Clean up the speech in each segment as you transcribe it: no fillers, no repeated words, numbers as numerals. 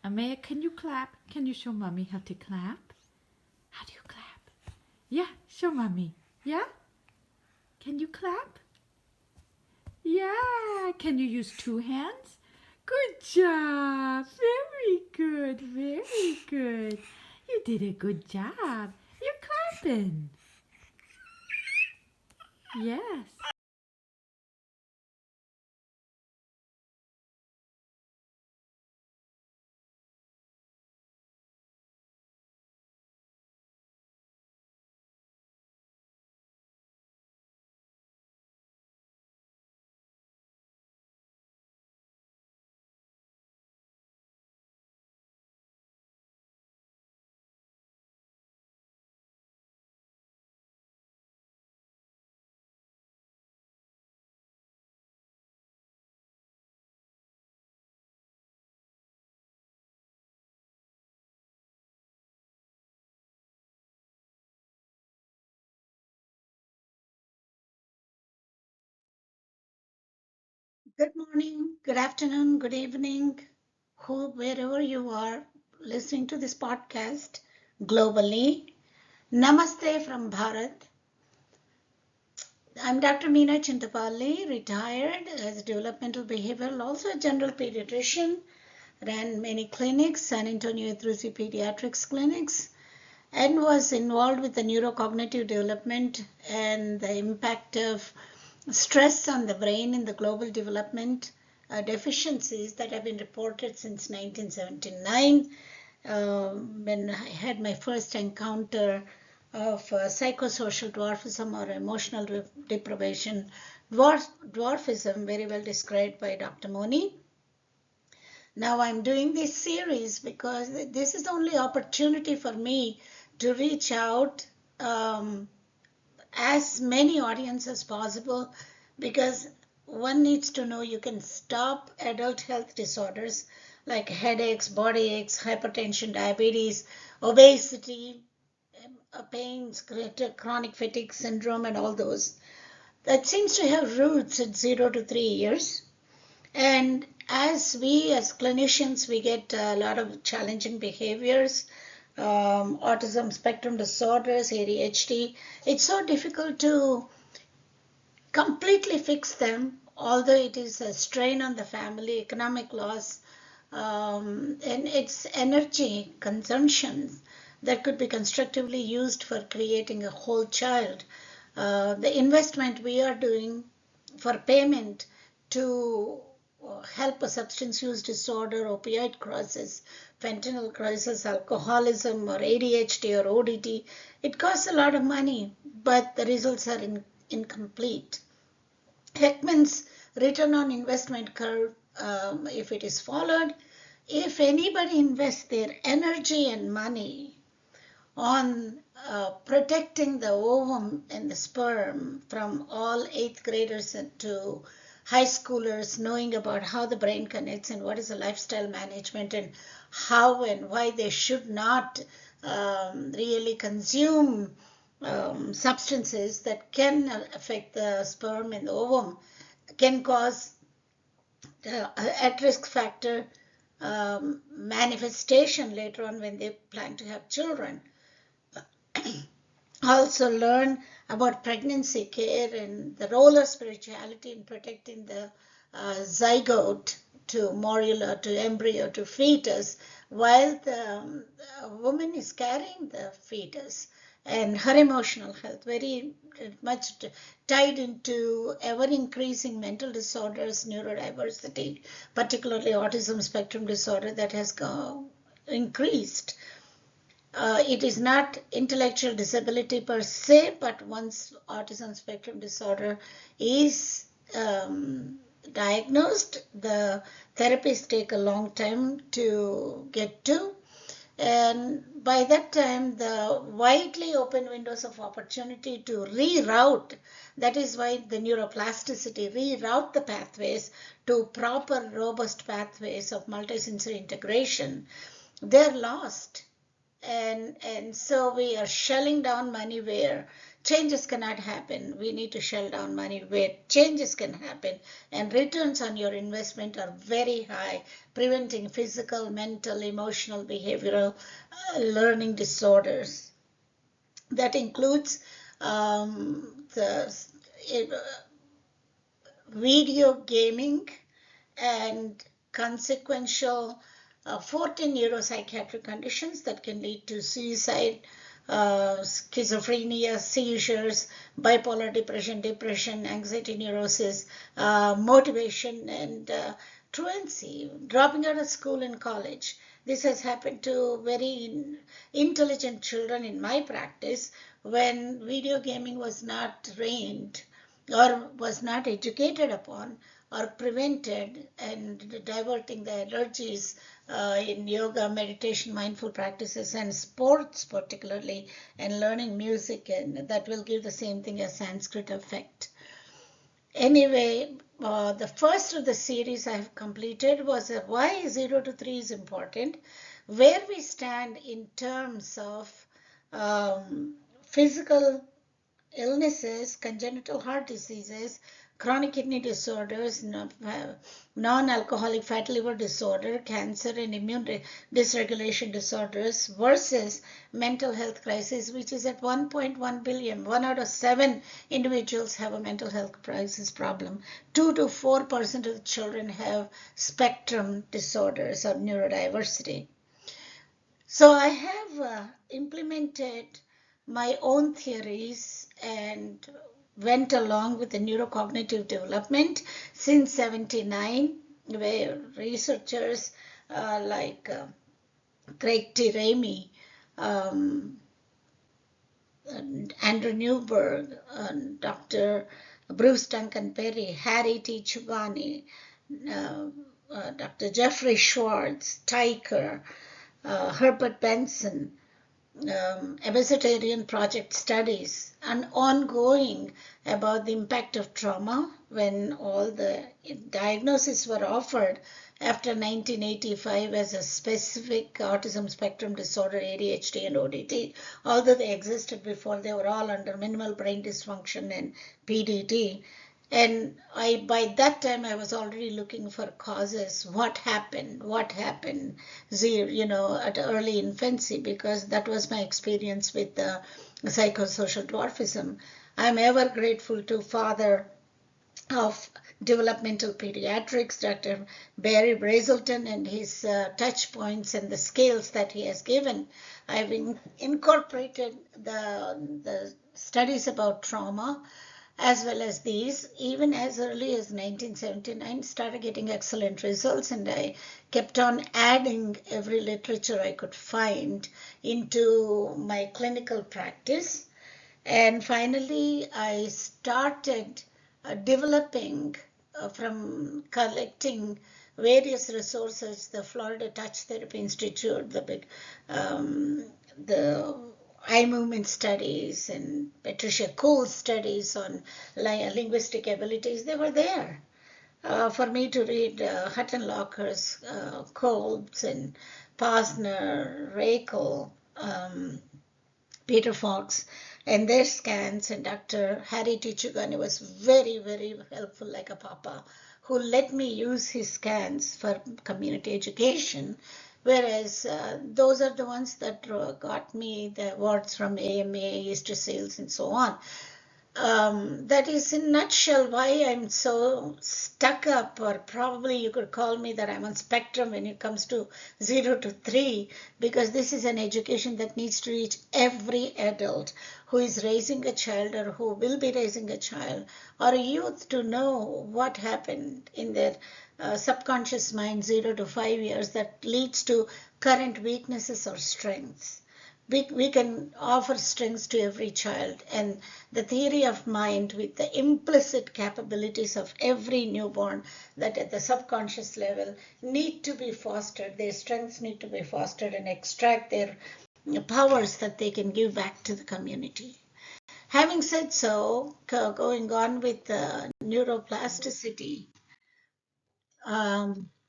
Amaya, can you clap? Can you show mommy how to clap? How do you clap? Yeah, show mommy. Yeah? Can you clap? Yeah. Can you use two hands? Good job. Very good. Very good. You did a good job. You're clapping. Yes. Good morning, good afternoon, good evening, wherever you are listening to this podcast globally. Namaste from Bharat. I'm Dr. Meena Chintapalli, retired as a developmental behavioral, also a general pediatrician, ran many clinics, San Antonio Drusi Pediatrics clinics, and was involved with the neurocognitive development and the impact of stress on the brain in the global development deficiencies that have been reported since 1979, when I had my first encounter of psychosocial dwarfism or emotional deprivation. Dwarfism, very well described by Dr. Moni. Now I'm doing this series because this is the only opportunity for me to reach out as many audience as possible, because one needs to know you can stop adult health disorders like headaches, body aches, hypertension, diabetes, obesity, pains, chronic fatigue syndrome, and all those. That seems to have roots at 0 to 3 years. And as clinicians, we get a lot of challenging behaviors, autism spectrum disorders, ADHD. It's so difficult to completely fix them, although it is a strain on the family, economic loss, and its energy consumption that could be constructively used for creating a whole child. The investment we are doing for payment to help a substance use disorder, opioid crisis, fentanyl crisis, alcoholism, or ADHD or ODT, it costs a lot of money, but the results are incomplete. Heckman's return on investment curve, if it is followed, if anybody invests their energy and money on protecting the ovum and the sperm from all 8th graders to high schoolers, knowing about how the brain connects and what is the lifestyle management and how and why they should not really consume substances that can affect the sperm and the ovum, can cause at-risk factor manifestation later on when they plan to have children. Also learn about pregnancy care and the role of spirituality in protecting the zygote to morula, to embryo, to fetus, while the woman is carrying the fetus, and her emotional health, very much tied into ever-increasing mental disorders, neurodiversity, particularly autism spectrum disorder that has increased. It is not intellectual disability per se, but once autism spectrum disorder is diagnosed, the therapies take a long time to get to. And by that time, the widely open windows of opportunity to reroute, that is why the neuroplasticity, reroute the pathways to proper, robust pathways of multisensory integration, they're lost. And so we are shelling down money where changes cannot happen. We need to shell down money where changes can happen, and returns on your investment are very high, preventing physical, mental, emotional, behavioral learning disorders. That includes the video gaming and consequential 14 neuropsychiatric conditions that can lead to suicide, schizophrenia, seizures, bipolar depression, anxiety neurosis, motivation, and truancy, dropping out of school and college. This has happened to very intelligent children in my practice when video gaming was not trained or was not educated upon or prevented, and diverting the energies in yoga, meditation, mindful practices, and sports particularly, and learning music, and that will give the same thing as Sanskrit effect. Anyway, the first of the series I have completed was why 0 to 3 is important, where we stand in terms of physical illnesses, congenital heart diseases, chronic kidney disorders, non-alcoholic fatty liver disorder, cancer, and immune dysregulation disorders versus mental health crisis, which is at 1.1 billion. 1 out of 7 individuals have a mental health crisis problem. 2 to 4% of the children have spectrum disorders or neurodiversity. So I have implemented my own theories and went along with the neurocognitive development since 79, where researchers like Craig T. Ramey, Andrew Newberg, Dr. Bruce Duncan Perry, Harry T. Chugani, Dr. Jeffrey Schwartz, Tyker, Herbert Benson, Vegetarian Project studies, and ongoing about the impact of trauma when all the diagnoses were offered after 1985 as a specific autism spectrum disorder, ADHD and ODD. Although they existed before, they were all under minimal brain dysfunction and PDD. And by that time, I was already looking for causes. What happened, at early infancy, because that was my experience with the psychosocial dwarfism. I'm ever grateful to father of developmental pediatrics, Dr. Barry Brazelton, and his touch points and the scales that he has given. I've incorporated the studies about trauma as well as these, even as early as 1979, started getting excellent results, and I kept on adding every literature I could find into my clinical practice. And finally, I started developing from collecting various resources, the Florida Touch Therapy Institute, the eye movement studies, and Patricia Cole's studies on linguistic abilities. They were there for me to read. Huttenlocher's, Kolb's, and Posner, Rakel, Peter Fox, and their scans, and Dr. Harry T. Chugani was very, very helpful, like a papa, who let me use his scans for community education. Whereas those are the ones that got me the awards from AMA, Easter Sales, and so on. That is in a nutshell why I'm so stuck up, or probably you could call me that I'm on spectrum when it comes to 0 to 3, because this is an education that needs to reach every adult who is raising a child or who will be raising a child or a youth, to know what happened in their subconscious mind 0 to 5 years that leads to current weaknesses or strengths. We can offer strengths to every child, and the theory of mind with the implicit capabilities of every newborn that at the subconscious level need to be fostered. Their strengths need to be fostered and extract their powers that they can give back to the community. Having said so, going on with the neuroplasticity,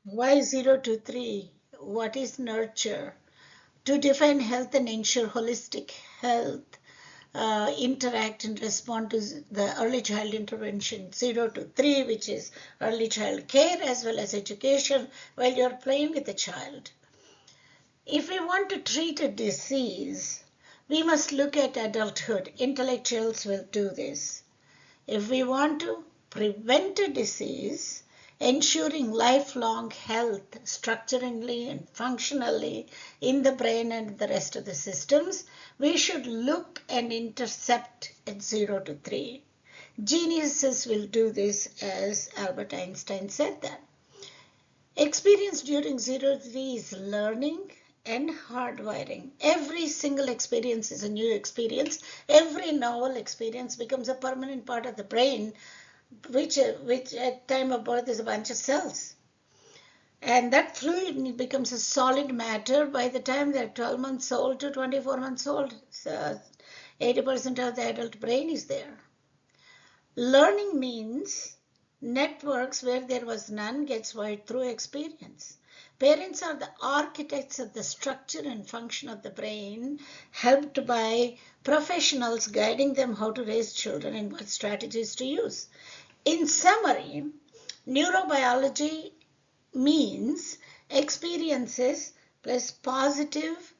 why 0 to 3? What is nurture? To define health and ensure holistic health, interact and respond to the early child intervention 0 to 3, which is early child care as well as education while you're playing with the child. If we want to treat a disease, we must look at adulthood. Intellectuals will do this. If we want to prevent a disease, ensuring lifelong health structurally and functionally in the brain and the rest of the systems, we should look and intercept at 0 to 3. Geniuses will do this, as Albert Einstein said that. Experience during 0 to 3 is learning and hardwiring. Every single experience is a new experience. Every novel experience becomes a permanent part of the brain, which at time of birth is a bunch of cells. And that fluid becomes a solid matter by the time they're 12 months old to 24 months old. So 80% of the adult brain is there. Learning means networks where there was none gets wired through experience. Parents are the architects of the structure and function of the brain, helped by professionals guiding them how to raise children and what strategies to use. In summary, neurobiology means experiences plus positive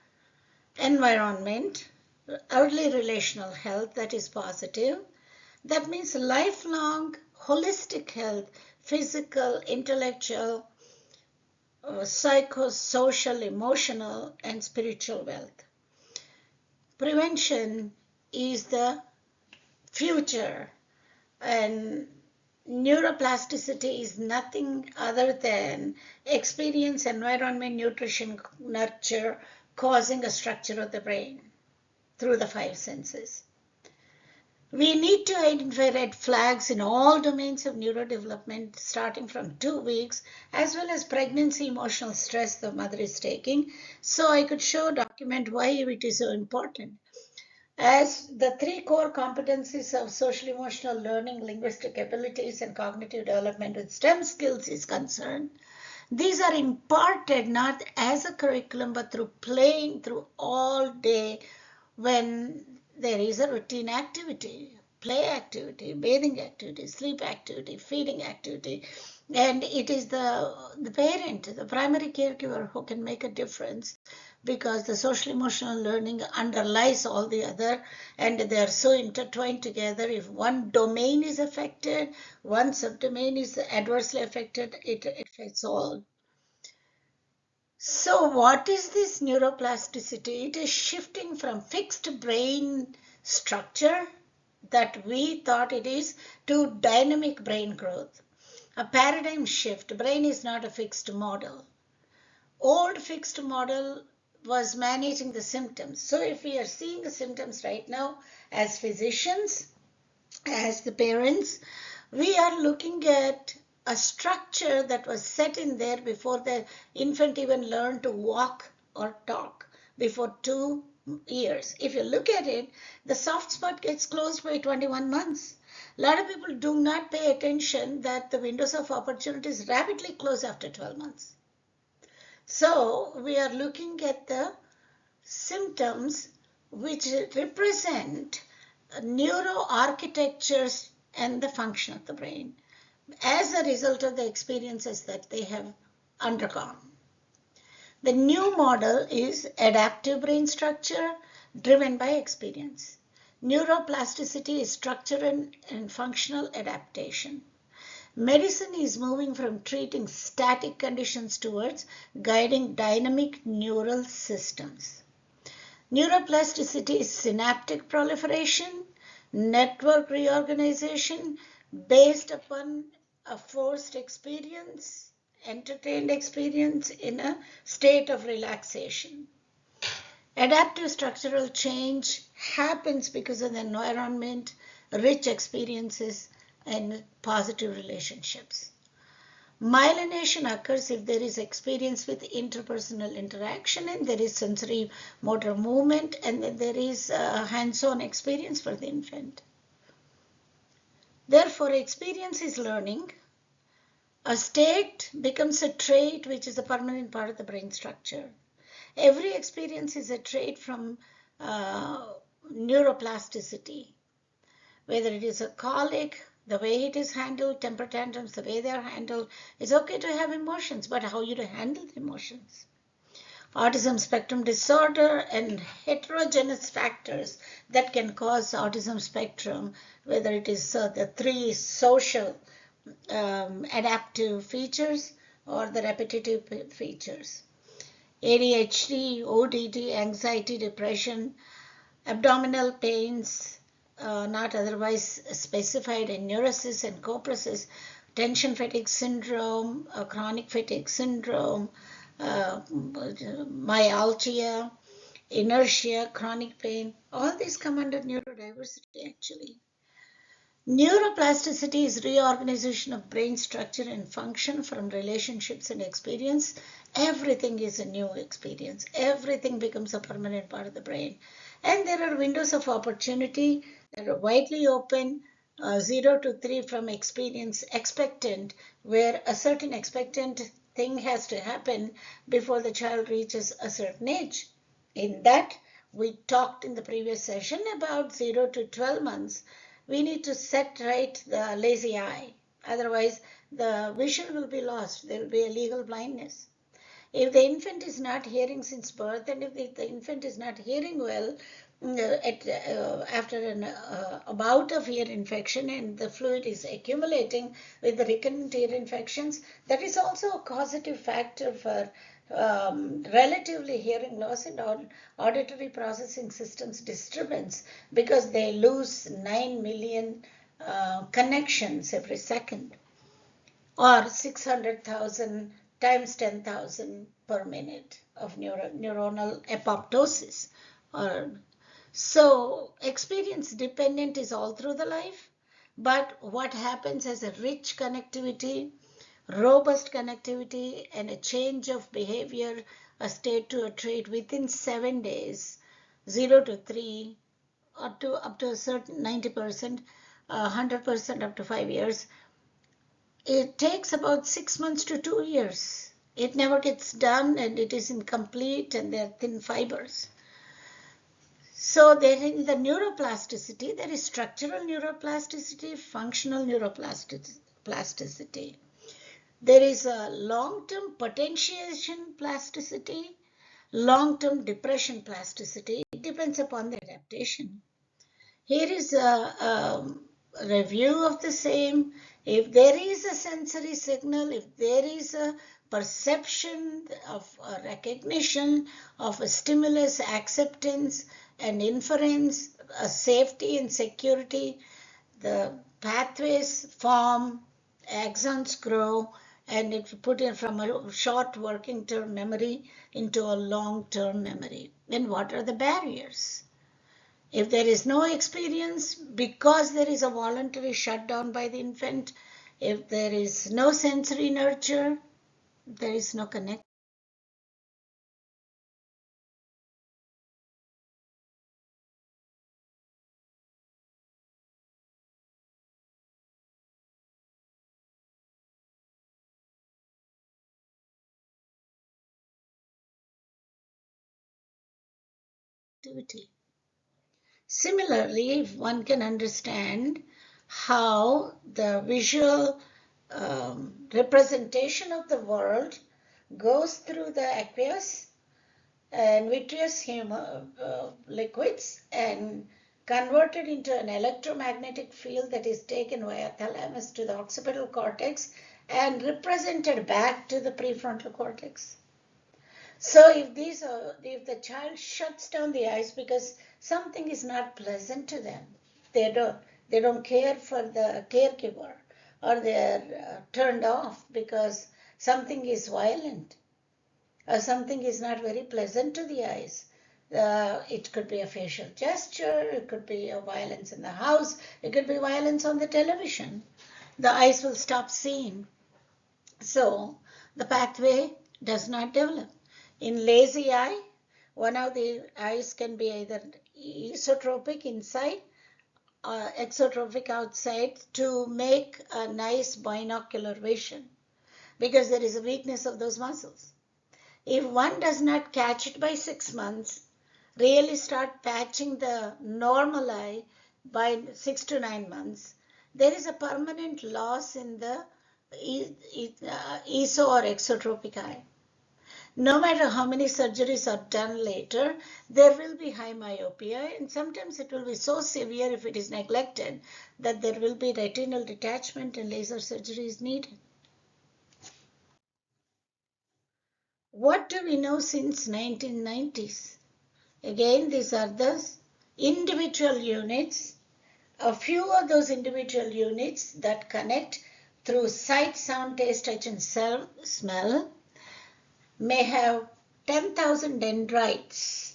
environment, early relational health that is positive. That means lifelong holistic health, physical, intellectual, psychosocial, emotional, and spiritual wealth. Prevention is the future, and neuroplasticity is nothing other than experience, environment, nutrition, nurture, causing a structure of the brain through the 5 senses. We need to identify red flags in all domains of neurodevelopment, starting from 2 weeks, as well as pregnancy, emotional stress the mother is taking. So I could document why it is so important. As the 3 core competencies of social emotional learning, linguistic abilities, and cognitive development with STEM skills is concerned, these are imparted not as a curriculum, but through playing through all day when there is a routine activity, play activity, bathing activity, sleep activity, feeding activity. And it is the parent, the primary caregiver, who can make a difference, because the social emotional learning underlies all the other, and they are so intertwined together. If one domain is affected, one subdomain is adversely affected, it affects all. So what is this neuroplasticity? It is shifting from fixed brain structure that we thought it is to dynamic brain growth. A paradigm shift. Brain is not a fixed model. Old fixed model was managing the symptoms. So if we are seeing the symptoms right now as physicians, as the parents, we are looking at a structure that was set in there before the infant even learned to walk or talk, before 2 years. If you look at it, the soft spot gets closed by 21 months. A lot of people do not pay attention that the windows of opportunities rapidly close after 12 months. So we are looking at the symptoms which represent neuroarchitectures and the function of the brain as a result of the experiences that they have undergone. The new model is adaptive brain structure driven by experience. Neuroplasticity is structural and functional adaptation. Medicine is moving from treating static conditions towards guiding dynamic neural systems. Neuroplasticity is synaptic proliferation, network reorganization based upon a forced experience, entertained experience in a state of relaxation. Adaptive structural change happens because of the environment, rich experiences, and positive relationships. Myelination occurs if there is experience with interpersonal interaction, and there is sensory motor movement, and then there is hands-on experience for the infant. Therefore, experience is learning. A state becomes a trait, which is a permanent part of the brain structure. Every experience is a trait from neuroplasticity, whether it is a colic, the way it is handled, temper tantrums, the way they are handled. It's okay to have emotions, but how you to handle the emotions. Autism spectrum disorder and heterogeneous factors that can cause autism spectrum, whether it is the three social adaptive features or the repetitive features. ADHD, ODD, anxiety, depression, abdominal pains, not otherwise specified in neurosis and copresis, tension fatigue syndrome, chronic fatigue syndrome, myalgia, inertia, chronic pain, all these come under neurodiversity actually. Neuroplasticity is reorganization of brain structure and function from relationships and experience. Everything is a new experience. Everything becomes a permanent part of the brain. And there are windows of opportunity that are widely open, 0 to 3 from experience expectant, where a certain expectant thing has to happen before the child reaches a certain age. In that, we talked in the previous session about 0 to 12 months. We need to set right the lazy eye. Otherwise, the vision will be lost. There will be a legal blindness. If the infant is not hearing since birth, and if the infant is not hearing well after a bout of ear infection and the fluid is accumulating with the recurrent ear infections, that is also a causative factor for relatively hearing loss and auditory processing systems disturbance, because they lose 9 million connections every second, or 600,000 times 10,000 per minute of neuronal apoptosis. So experience dependent is all through the life, but what happens as a rich connectivity, robust connectivity, and a change of behavior, a state to a trait within 7 days, 0 to 3, or to up to a certain 90%, 100% up to 5 years. It takes about 6 months to 2 years. It never gets done, and it is incomplete, and there are thin fibers. So there in the neuroplasticity, there is structural neuroplasticity, functional neuroplasticity. There is a long-term potentiation plasticity, long-term depression plasticity. It depends upon the adaptation. Here is a review of the same. If there is a sensory signal, if there is a perception of a recognition of a stimulus, acceptance and inference, a safety and security, the pathways form, axons grow, and it put in from a short working term memory into a long-term memory. Then what are the barriers? If there is no experience, because there is a voluntary shutdown by the infant, if there is no sensory nurture, there is no connectivity. Similarly, if one can understand how the visual representation of the world goes through the aqueous and vitreous liquids and converted into an electromagnetic field that is taken via thalamus to the occipital cortex and represented back to the prefrontal cortex. So if the child shuts down the eyes because something is not pleasant to them, they don't care for the caregiver, or they're turned off because something is violent, or something is not very pleasant to the eyes. It could be a facial gesture, it could be a violence in the house, it could be violence on the television. The eyes will stop seeing. So the pathway does not develop. In lazy eye, one of the eyes can be either isotropic inside or exotropic outside to make a nice binocular vision, because there is a weakness of those muscles. If one does not catch it by 6 months, really start patching the normal eye by 6 to 9 months, there is a permanent loss in the ESO or exotropic eye. No matter how many surgeries are done later, there will be high myopia, and sometimes it will be so severe if it is neglected that there will be retinal detachment and laser surgery is needed. What do we know since 1990s? Again, these are the individual units. A few of those individual units that connect through sight, sound, taste, touch, and smell may have 10,000 dendrites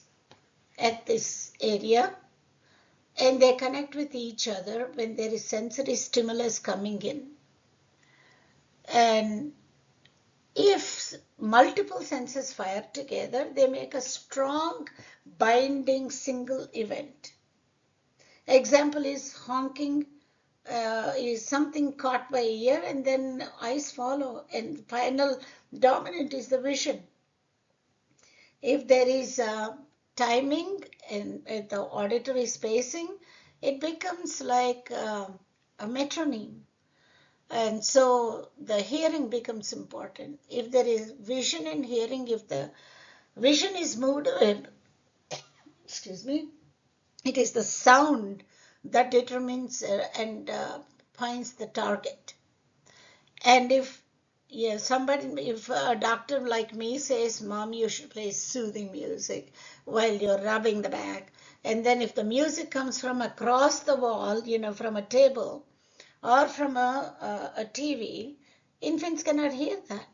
at this area, and they connect with each other when there is sensory stimulus coming in. And if multiple senses fire together, they make a strong binding single event. Example is honking, is something caught by ear, and then eyes follow, and final dominant is the vision. If there is timing and the auditory spacing, it becomes like a metronome. And so the hearing becomes important. If there is vision and hearing, if the vision is moved, excuse me, it is the sound that determines and finds the target. And if if a doctor like me says, Mom, you should play soothing music while you're rubbing the back, and then if the music comes from across the wall, from a table or from a TV, infants cannot hear that.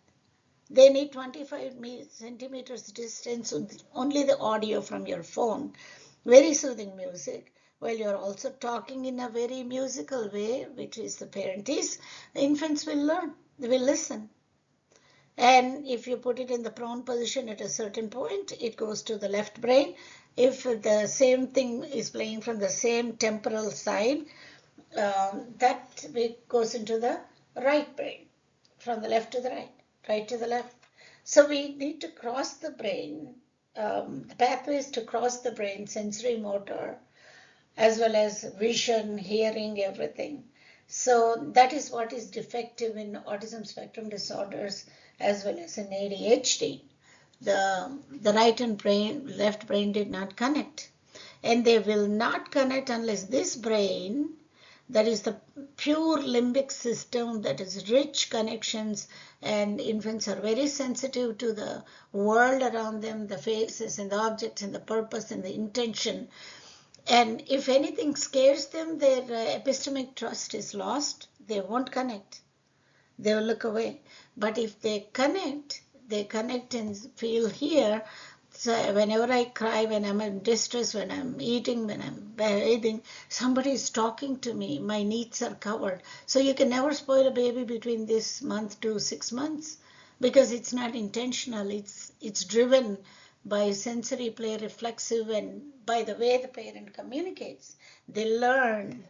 They need 25 centimeters distance, only the audio from your phone, very soothing music, while you're also talking in a very musical way, which is the parent is, the infants will learn, they will listen. And if you put it in the prone position at a certain point, it goes to the left brain. If the same thing is playing from the same temporal side, that goes into the right brain, from the left to the right, right to the left. So we need to cross the brain, the pathways to cross the brain, sensory motor, as well as vision, hearing, everything. So that is what is defective in autism spectrum disorders as well as in ADHD. The right and left brain did not connect. And they will not connect unless this brain, that is the pure limbic system, that is rich connections, and infants are very sensitive to the world around them, the faces and the objects and the purpose and the intention. And if anything scares them, their epistemic trust is lost. They won't connect. They will look away. But if they connect and feel here. So whenever I cry, when I'm in distress, when I'm eating, when I'm bathing, somebody is talking to me. My needs are covered. So you can never spoil a baby between this month to 6 months because it's not intentional. It's driven by sensory play, reflexive, and by the way the parent communicates. They learn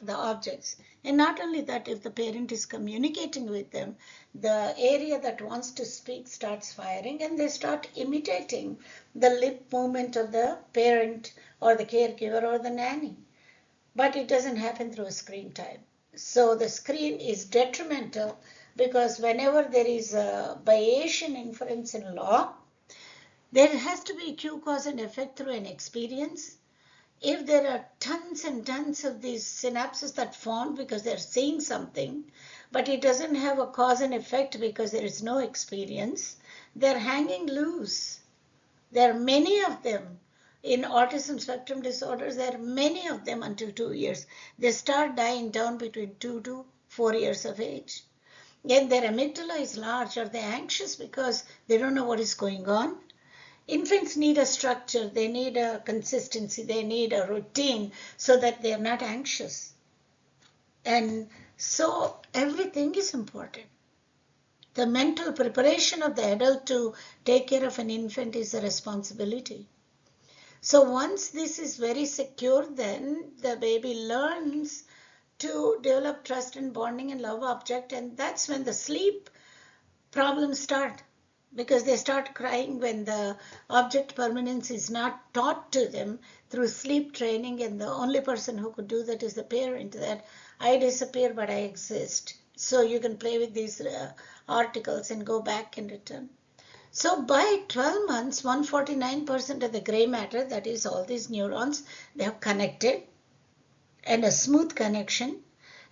the objects. And not only that, if the parent is communicating with them, the area that wants to speak starts firing and they start imitating the lip movement of the parent or the caregiver or the nanny. But it doesn't happen through screen time. So the screen is detrimental because whenever there is a Bayesian inference in law, there has to be cue, cause, and effect through an experience. If there are tons and tons of these synapses that form because they're seeing something, but it doesn't have a cause and effect because there is no experience, they're hanging loose. There are many of them. In autism spectrum disorders, there are many of them until 2 years. They start dying down between 2 to 4 years of age. And their amygdala is large. Are they anxious because they don't know what is going on? Infants need a structure, they need a consistency, they need a routine so that they're not anxious. And so everything is important. The mental preparation of the adult to take care of an infant is a responsibility. So once this is very secure, then the baby learns to develop trust and bonding and love object, and that's when the sleep problems start. because they start crying when the object permanence is not taught to them through sleep training, and the only person who could do that is the parent, that I disappear but I exist. So you can play with these articles and go back and return. So by 12 months, 149% of the gray matter, that is all these neurons, they have connected, and a smooth connection.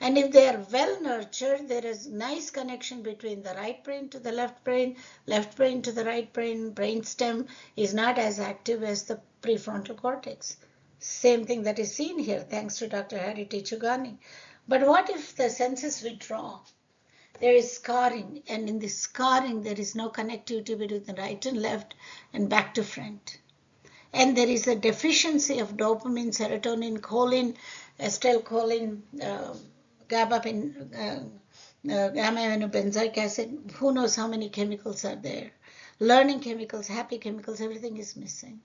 And if they are well nurtured, there is nice connection between the right brain to the left brain to the right brain. Brainstem is not as active as the prefrontal cortex. Same thing that is seen here, thanks to Dr. Harry Chugani. But what if the senses withdraw? There is scarring, and in this scarring, there is no connectivity between the right and left and back to front. And there is a deficiency of dopamine, serotonin, choline, acetylcholine, gamma-aminobenzoic acid. Who knows how many chemicals are there? Learning chemicals, happy chemicals, everything is missing.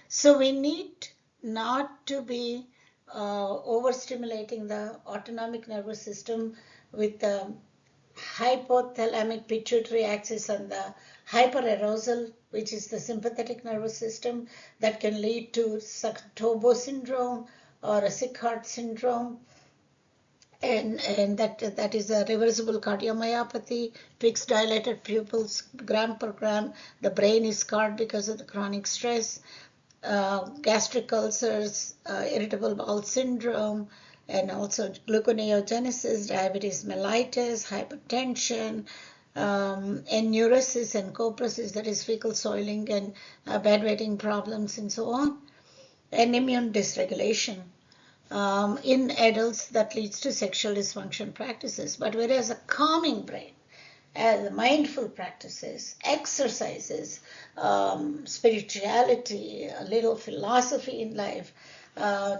So we need not to be overstimulating the autonomic nervous system with the hypothalamic pituitary axis and the hyperarousal, which is the sympathetic nervous system, that can lead to Sactobo syndrome or a sick heart syndrome. And that is a reversible cardiomyopathy, fixed dilated pupils, gram per gram. The brain is scarred because of the chronic stress, gastric ulcers, irritable bowel syndrome, and also gluconeogenesis, diabetes mellitus, hypertension, and neurosis and coprosis, that is fecal soiling and bedwetting problems and so on, and immune dysregulation. In adults, that leads to sexual dysfunction practices. But whereas a calming brain, as mindful practices, exercises, spirituality, a little philosophy in life,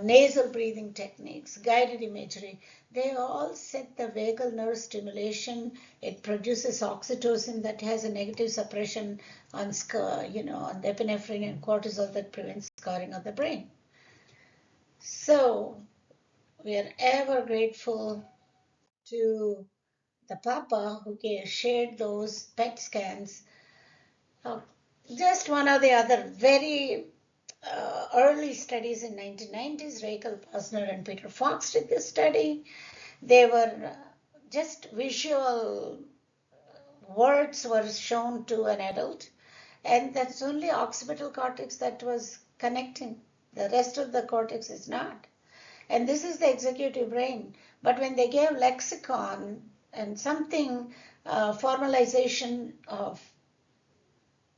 nasal breathing techniques, guided imagery, they all set the vagal nerve stimulation. It produces oxytocin that has a negative suppression on, on the epinephrine and cortisol that prevents scarring of the brain. So we are ever grateful to the Papa who shared those PET scans. Just one or the other very early studies in 1990s, Rachel Posner and Peter Fox did this study. They were just visual words were shown to an adult, and that's only occipital cortex that was connecting. The rest of the cortex is not. And this is the executive brain. But when they gave lexicon and something, formalization of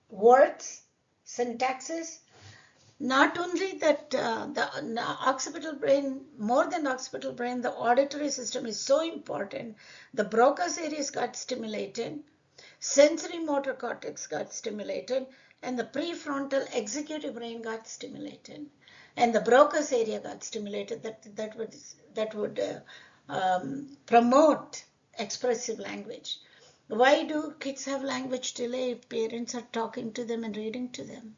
words, syntaxes, not only that the occipital brain, more than the occipital brain, the auditory system is so important. The Broca's areas got stimulated, sensory motor cortex got stimulated, and the prefrontal executive brain got stimulated. And the Broca's area got stimulated, that would promote expressive language. Why do kids have language delay if parents are talking to them and reading to them?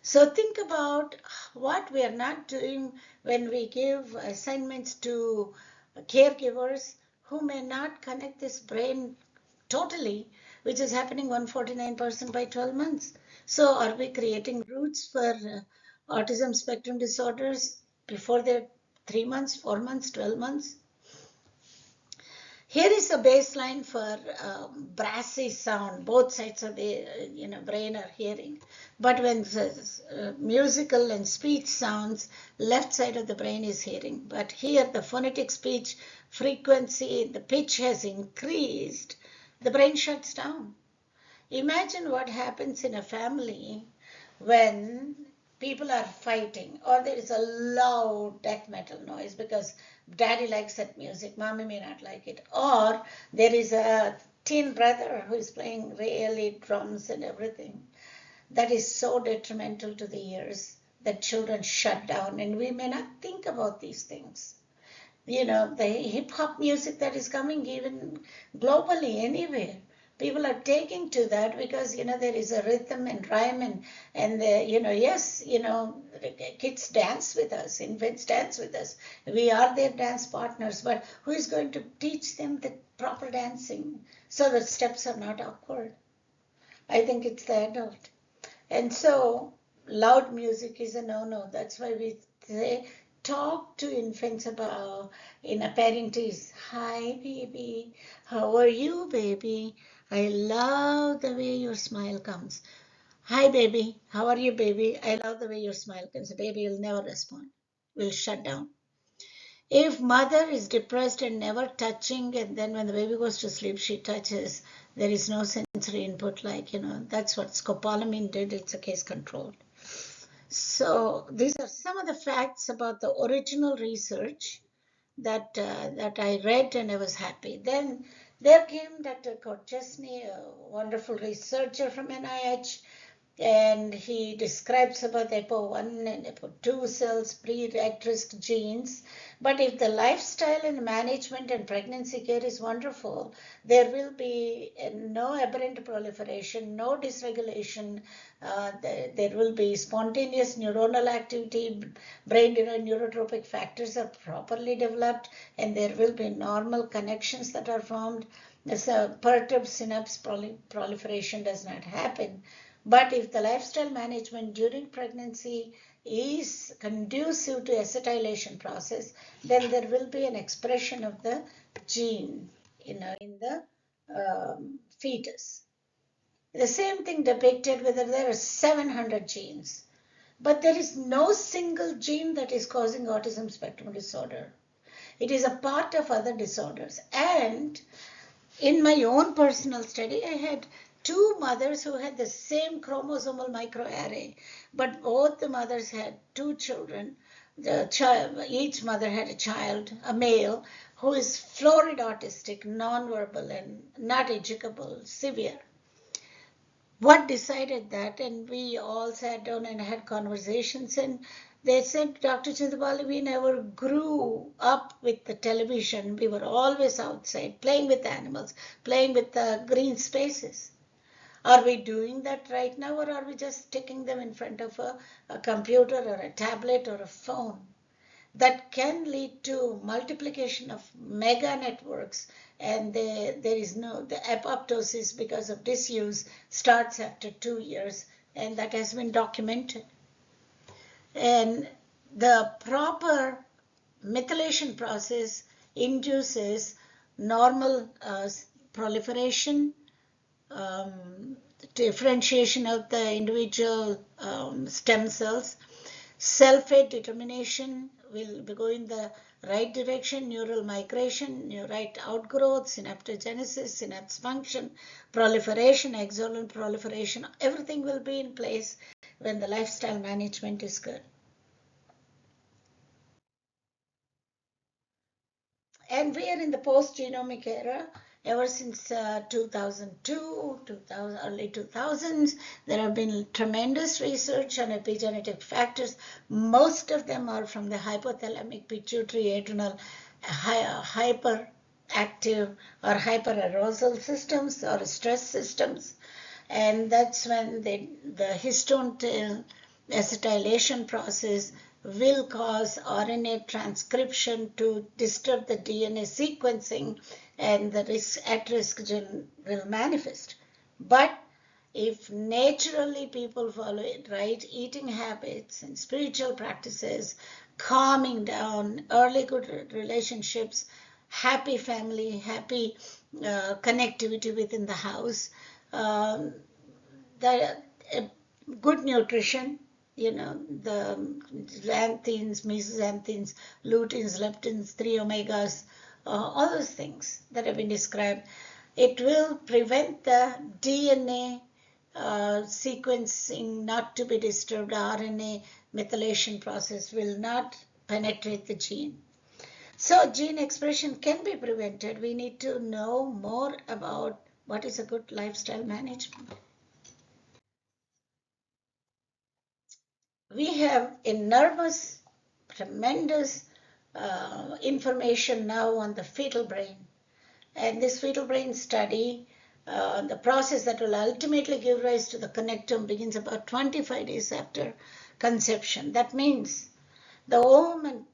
So think about what we are not doing when we give assignments to caregivers who may not connect this brain totally, which is happening 149% by 12 months. So are we creating roots for autism spectrum disorders before they're 3 months, 4 months, 12 months? Here is a baseline for brassy sound. Both sides of the brain are hearing. But when musical and speech sounds, left side of the brain is hearing. But here the phonetic speech frequency, the pitch has increased. The brain shuts down. Imagine what happens in a family when people are fighting, or there is a loud death metal noise because daddy likes that music, mommy may not like it, or there is a teen brother who is playing really drums and everything. That is so detrimental to the ears that children shut down, and we may not think about these things. The hip hop music that is coming even globally anywhere. People are taking to that because, there is a rhythm and rhyme and yes, kids dance with us, infants dance with us. We are their dance partners, but who is going to teach them the proper dancing so that steps are not awkward? I think it's the adult. And so loud music is a no-no. That's why we say talk to infants about in a parent is, hi baby, how are you baby? I love the way your smile comes. Hi baby, how are you baby? I love the way your smile comes. The baby will never respond, will shut down. If mother is depressed and never touching, and then when the baby goes to sleep, she touches, there is no sensory input, like, that's what scopolamine did. It's a case control. So these are some of the facts about the original research that I read, and I was happy. Then there came Dr. Korchesny, a wonderful researcher from NIH, and he describes about APO1 and APO2 cells, pre-at-risk genes. But if the lifestyle and management and pregnancy care is wonderful, there will be no aberrant proliferation, no dysregulation. There will be spontaneous neuronal activity, brain neurotropic factors are properly developed, and there will be normal connections that are formed. So perturbed synapse proliferation does not happen. But if the lifestyle management during pregnancy is conducive to acetylation process, then there will be an expression of the gene in the fetus. The same thing depicted whether there are 700 genes, but there is no single gene that is causing autism spectrum disorder. It is a part of other disorders. And in my own personal study, I had two mothers who had the same chromosomal microarray, but both the mothers had two children. Each mother had a child, a male, who is florid autistic, nonverbal, and not educable, severe. What decided that? And we all sat down and had conversations, and they said, Dr. Chindabali, we never grew up with the television. We were always outside, playing with animals, playing with the green spaces. Are we doing that right now, or are we just sticking them in front of a computer or a tablet or a phone? That can lead to multiplication of mega networks, and there is the apoptosis because of disuse starts after 2 years, and that has been documented. And the proper methylation process induces normal proliferation, differentiation of the individual stem cells. Self-fate determination will go in the right direction, neural migration, right outgrowth, synaptogenesis, synapse function, proliferation, axonal proliferation, everything will be in place when the lifestyle management is good. And we are in the post-genomic era. Ever since 2002, early 2000s, there have been tremendous research on epigenetic factors. Most of them are from the hypothalamic pituitary adrenal hyperactive or hyperarousal systems or stress systems. And that's when the histone acetylation process will cause RNA transcription to disturb the DNA sequencing, and the at-risk gene will manifest. But if naturally people follow it right, eating habits and spiritual practices, calming down, early good relationships, happy family, happy connectivity within the house, good nutrition, the xanthines, mesoxanthines, luteins, leptins, 3-omegas, all those things that have been described. It will prevent the DNA sequencing not to be disturbed. RNA methylation process will not penetrate the gene. So gene expression can be prevented. We need to know more about what is a good lifestyle management. We have enormous, tremendous information now on the fetal brain. And this fetal brain study, the process that will ultimately give rise to the connectome, begins about 25 days after conception. That means the ovum and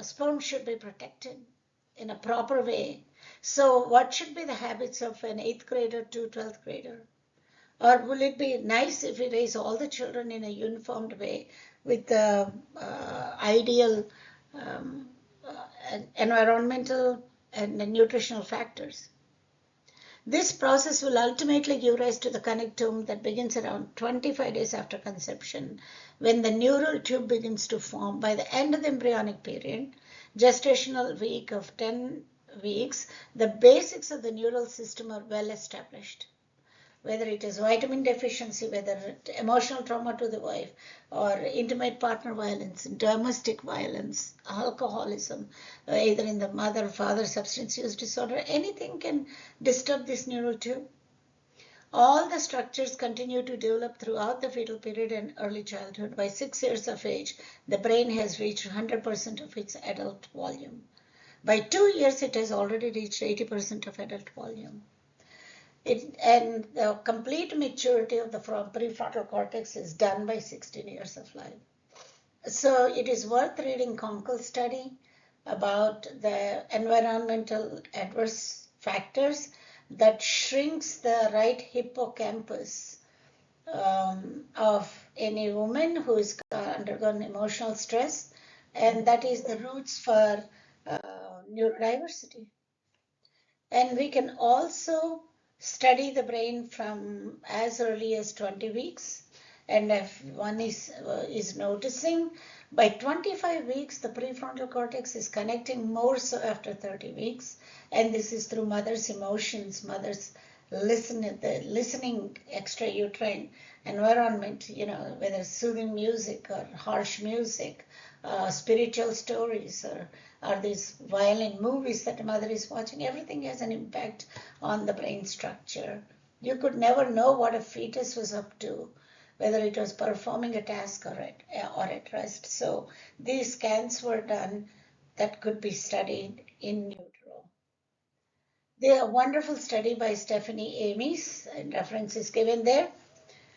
sperm should be protected in a proper way. So what should be the habits of an 8th grader to 12th grader? Or will it be nice if we raise all the children in a uniformed way with the ideal um, environmental and nutritional factors? This process will ultimately give rise to the connectome that begins around 25 days after conception, when the neural tube begins to form. By the end of the embryonic period, gestational week of 10 weeks, the basics of the neural system are well established. Whether it is vitamin deficiency, whether emotional trauma to the wife, or intimate partner violence, domestic violence, alcoholism, either in the mother or father substance use disorder, anything can disturb this neural tube. All the structures continue to develop throughout the fetal period and early childhood. By 6 years of age, the brain has reached 100% of its adult volume. By 2 years, it has already reached 80% of adult volume. And the complete maturity of the prefrontal cortex is done by 16 years of life. So it is worth reading Konkel's study about the environmental adverse factors that shrinks the right hippocampus of any woman who has undergone emotional stress, and that is the roots for neurodiversity. And we can also study the brain from as early as 20 weeks. And if one is noticing, by 25 weeks, the prefrontal cortex is connecting more so after 30 weeks. And this is through mother's emotions, mother's listening extrauterine environment, whether soothing music or harsh music, spiritual stories, or these violent movies that the mother is watching. Everything has an impact on the brain structure. You could never know what a fetus was up to, whether it was performing a task or at rest. So these scans were done that could be studied in utero. There's a wonderful study by Stephanie Ames, and reference is given there.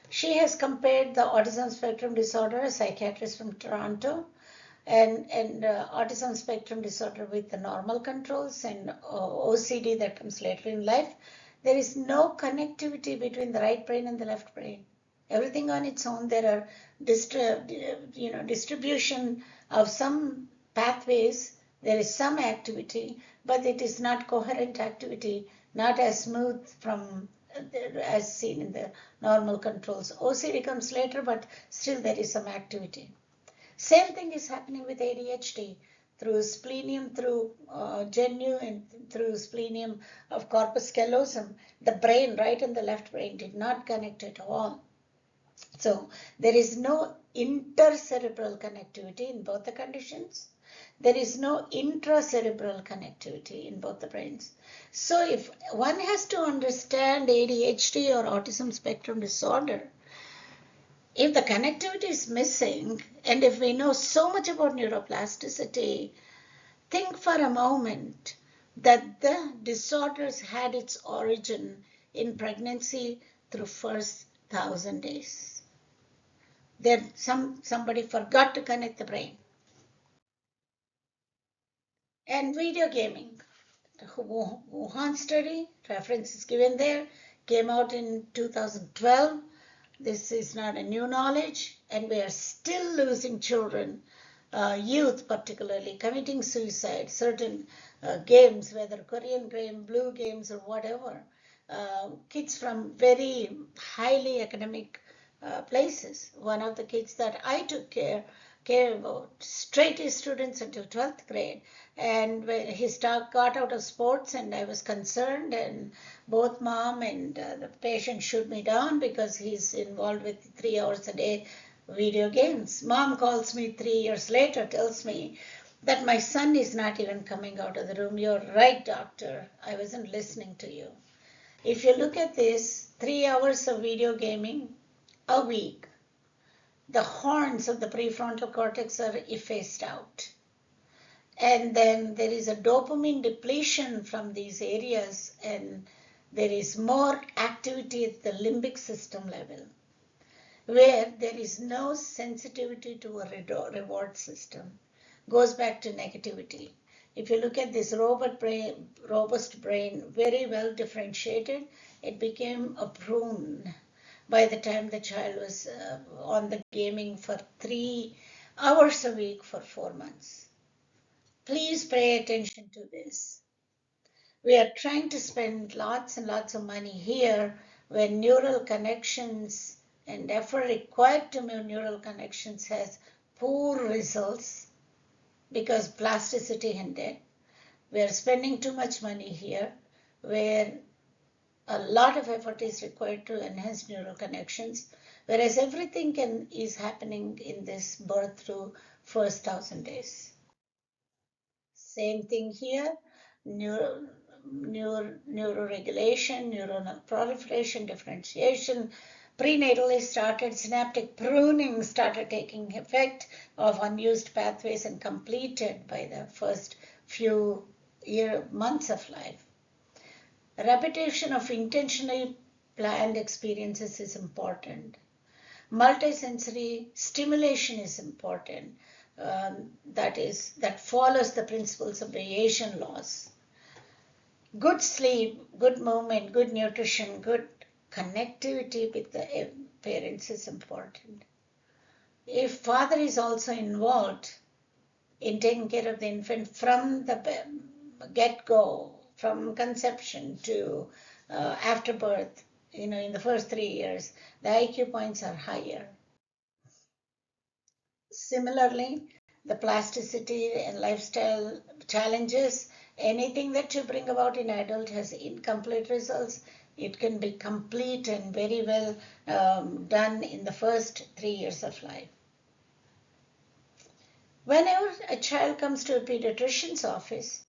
She has compared the autism spectrum disorder, a psychiatrist from Toronto, and autism spectrum disorder with the normal controls and OCD that comes later in life. There is no connectivity between the right brain and the left brain. Everything on its own. There are distribution of some pathways. There is some activity, but it is not coherent activity, not as smooth from as seen in the normal controls. OCD comes later, but still there is some activity. Same thing is happening with ADHD through splenium, through genu, and through splenium of corpus callosum. The brain, right and the left brain, did not connect at all. So there is no intercerebral connectivity in both the conditions. There is no intracerebral connectivity in both the brains. So if one has to understand ADHD or autism spectrum disorder, if the connectivity is missing, and if we know so much about neuroplasticity, think for a moment that the disorders had its origin in pregnancy through first 1,000 days. Then somebody forgot to connect the brain. And video gaming. The Wuhan study, reference is given there, came out in 2012. This is not a new knowledge, and we are still losing children, youth particularly, committing suicide. Certain games, whether Korean game, blue games, or whatever, kids from very highly academic places. One of the kids that I took care about, straight A students until 12th grade, and when he got out of sports, and I was concerned, and both mom and the patient shoot me down because he's involved with 3 hours a day video games. Mom calls me 3 years later, tells me that my son is not even coming out of the room. You're right, doctor. I wasn't listening to you. If you look at this, 3 hours of video gaming a week, the horns of the prefrontal cortex are effaced out. And then there is a dopamine depletion from these areas, and there is more activity at the limbic system level, where there is no sensitivity to a reward system. Goes back to negativity. If you look at this robust brain, very well differentiated, it became a prune. by the time the child was on the gaming for 3 hours a week for 4 months. Please pay attention to this. We are trying to spend lots and lots of money here when neural connections and effort required to make neural connections has poor results because plasticity hindered. We are spending too much money here where a lot of effort is required to enhance neural connections, whereas everything is happening in this birth through first 1,000 days. Same thing here, neuroregulation, neuronal proliferation, differentiation. Prenatally started synaptic pruning started taking effect of unused pathways and completed by the first few months of life. Repetition of intentionally planned experiences is important. Multisensory stimulation is important. That follows the principles of Bayesian laws. Good sleep, good movement, good nutrition, good connectivity with the parents is important. If father is also involved in taking care of the infant from the get-go, from conception to after birth, in the first 3 years, the IQ points are higher. Similarly, the plasticity and lifestyle challenges, anything that you bring about in adult has incomplete results. It can be complete and very well done in the first 3 years of life. Whenever a child comes to a pediatrician's office,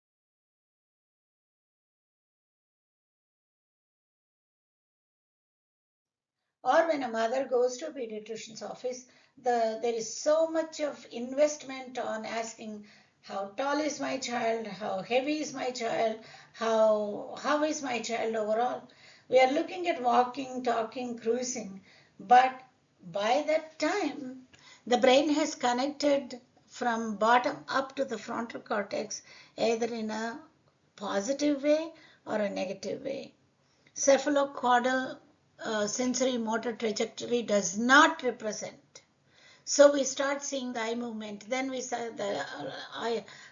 or when a mother goes to a pediatrician's office, there is so much of investment on asking how tall is my child, how heavy is my child, how is my child overall. We are looking at walking, talking, cruising, but by that time, the brain has connected from bottom up to the frontal cortex, either in a positive way or a negative way. Cephalocaudal sensory motor trajectory does not represent. So we start seeing the eye movement, then we see the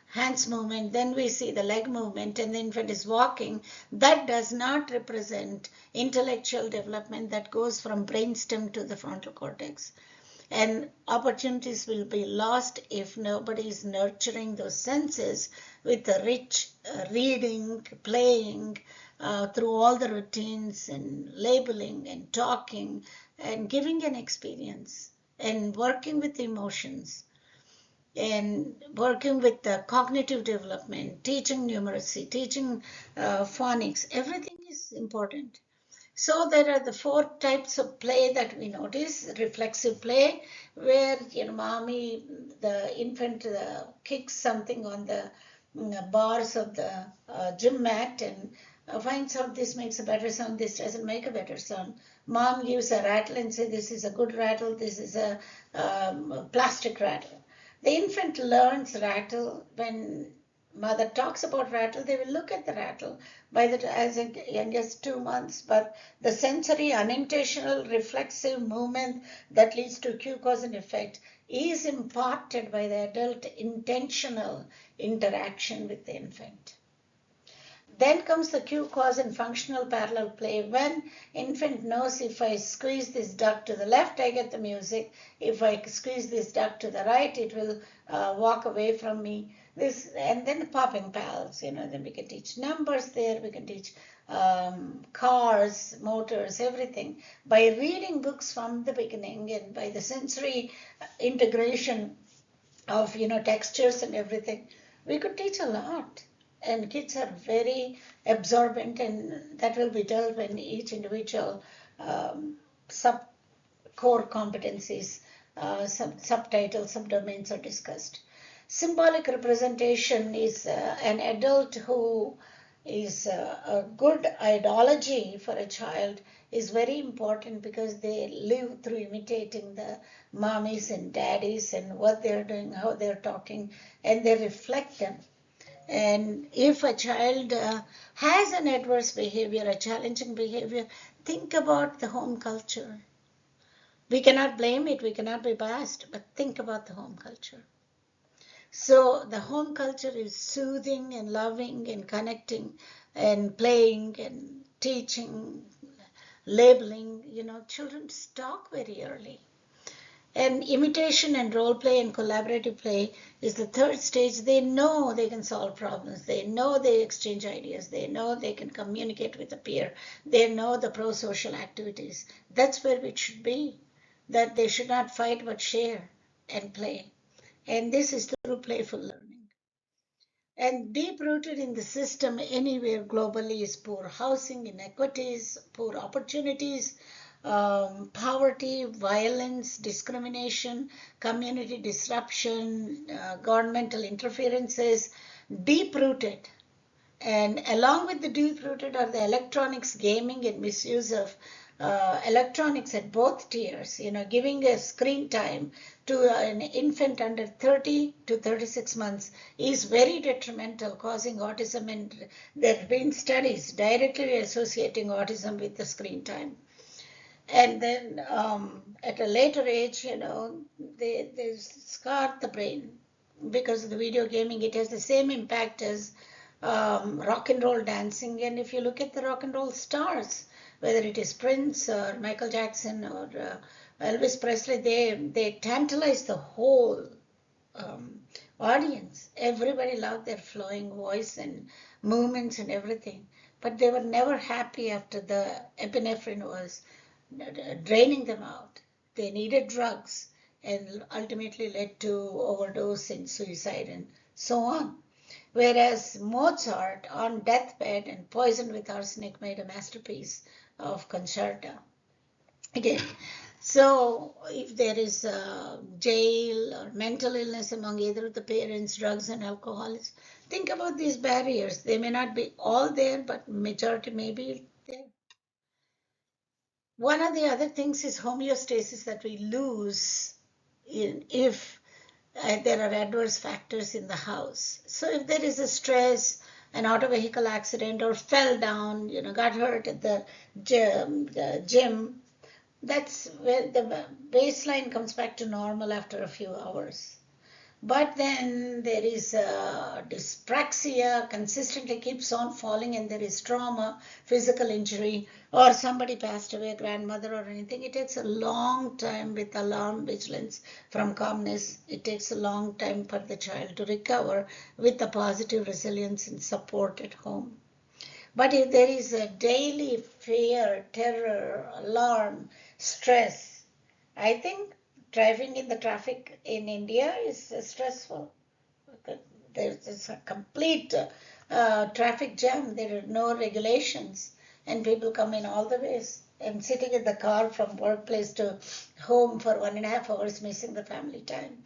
hands movement, then we see the leg movement, and the infant is walking. That does not represent intellectual development that goes from brainstem to the frontal cortex. And opportunities will be lost if nobody is nurturing those senses with the rich reading, playing, through all the routines and labeling and talking and giving an experience and working with emotions and working with the cognitive development, teaching numeracy, teaching phonics. Everything is important. So there are the 4 types of play that we notice. Reflexive play, where the infant kicks something on the bars of the gym mat and finds out this makes a better sound, this doesn't make a better sound. Mom gives a rattle and says this is a good rattle, this is a plastic rattle. The infant learns rattle. When mother talks about rattle, they will look at the rattle as young as 2 months, but the sensory unintentional reflexive movement that leads to cue cause and effect is imparted by the adult intentional interaction with the infant. Then comes the cue cause and functional parallel play, when infant knows if I squeeze this duck to the left, I get the music. If I squeeze this duck to the right, it will walk away from me. And then popping pals, then we can teach numbers there, we can teach cars, motors, everything by reading books from the beginning and by the sensory integration of textures and everything. We could teach a lot. And kids are very absorbent, and that will be dealt when each individual core competencies, subtitles, subdomains are discussed. Symbolic representation is an adult who is a good ideology for a child is very important, because they live through imitating the mommies and daddies and what they're doing, how they're talking, and they reflect them. And if a child has an adverse behavior, a challenging behavior, think about the home culture. We cannot blame it, we cannot be biased, but think about the home culture. So the home culture is soothing and loving and connecting and playing and teaching, labeling. Children talk very early. And imitation and role play and collaborative play is the third stage. They know they can solve problems. They know they exchange ideas. They know they can communicate with a peer. They know the pro-social activities. That's where it should be, that they should not fight but share and play. And this is through playful learning. And deep rooted in the system anywhere globally is poor housing, inequities, poor opportunities, poverty, violence, discrimination, community disruption, governmental interferences, deep rooted. And along with the deep rooted are the electronics, gaming, and misuse of electronics at both tiers. Giving a screen time to an infant under 30 to 36 months is very detrimental, causing autism. And there have been studies directly associating autism with the screen time. And then at a later age, they scar the brain because of the video gaming. It has the same impact as rock and roll dancing. And if you look at the rock and roll stars, whether it is Prince or Michael Jackson or Elvis Presley, they tantalize the whole audience. Everybody loved their flowing voice and movements and everything. But they were never happy after the epinephrine was draining them out. They needed drugs and ultimately led to overdose and suicide and so on. Whereas Mozart, on deathbed and poisoned with arsenic, made a masterpiece of concerta. Again, so if there is a jail or mental illness among either of the parents, drugs and alcoholism, think about these barriers. They may not be all there, but majority may be there. One of the other things is homeostasis that we lose if there are adverse factors in the house. So if there is a stress, an auto vehicle accident, or fell down, got hurt at the gym, that's where the baseline comes back to normal after a few hours. But then there is dyspraxia, consistently keeps on falling, and there is trauma, physical injury, or somebody passed away, a grandmother or anything. It takes a long time with alarm vigilance from calmness. It takes a long time for the child to recover with the positive resilience and support at home. But if there is a daily fear, terror, alarm, stress, I think driving in the traffic in India is stressful. There's a complete traffic jam. There are no regulations, and people come in all the ways. And sitting in the car from workplace to home for 1.5 hours, missing the family time,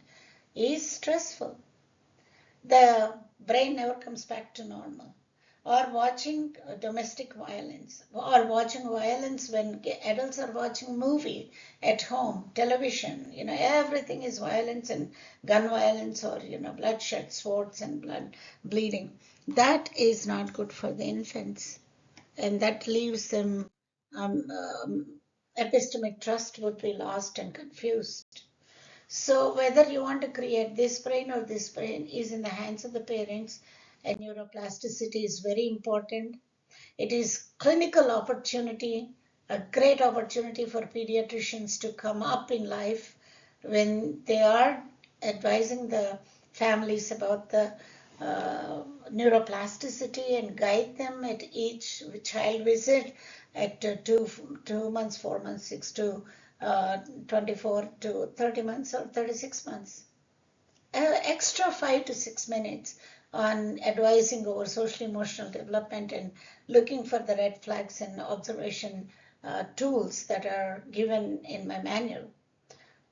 is stressful. The brain never comes back to normal. Or watching domestic violence, or watching violence when adults are watching movie at home, television, everything is violence and gun violence or, bloodshed, swords and blood bleeding. That is not good for the infants. And that leaves them, epistemic trust would be lost and confused. So whether you want to create this brain or this brain is in the hands of the parents, and neuroplasticity is very important. It is clinical opportunity, a great opportunity for pediatricians to come up in life when they are advising the families about the neuroplasticity and guide them at each child visit at 2 months, 4 months, 6 to 24 to 30 months or 36 months. Extra 5 to 6 minutes on advising over social emotional development and looking for the red flags and observation tools that are given in my manual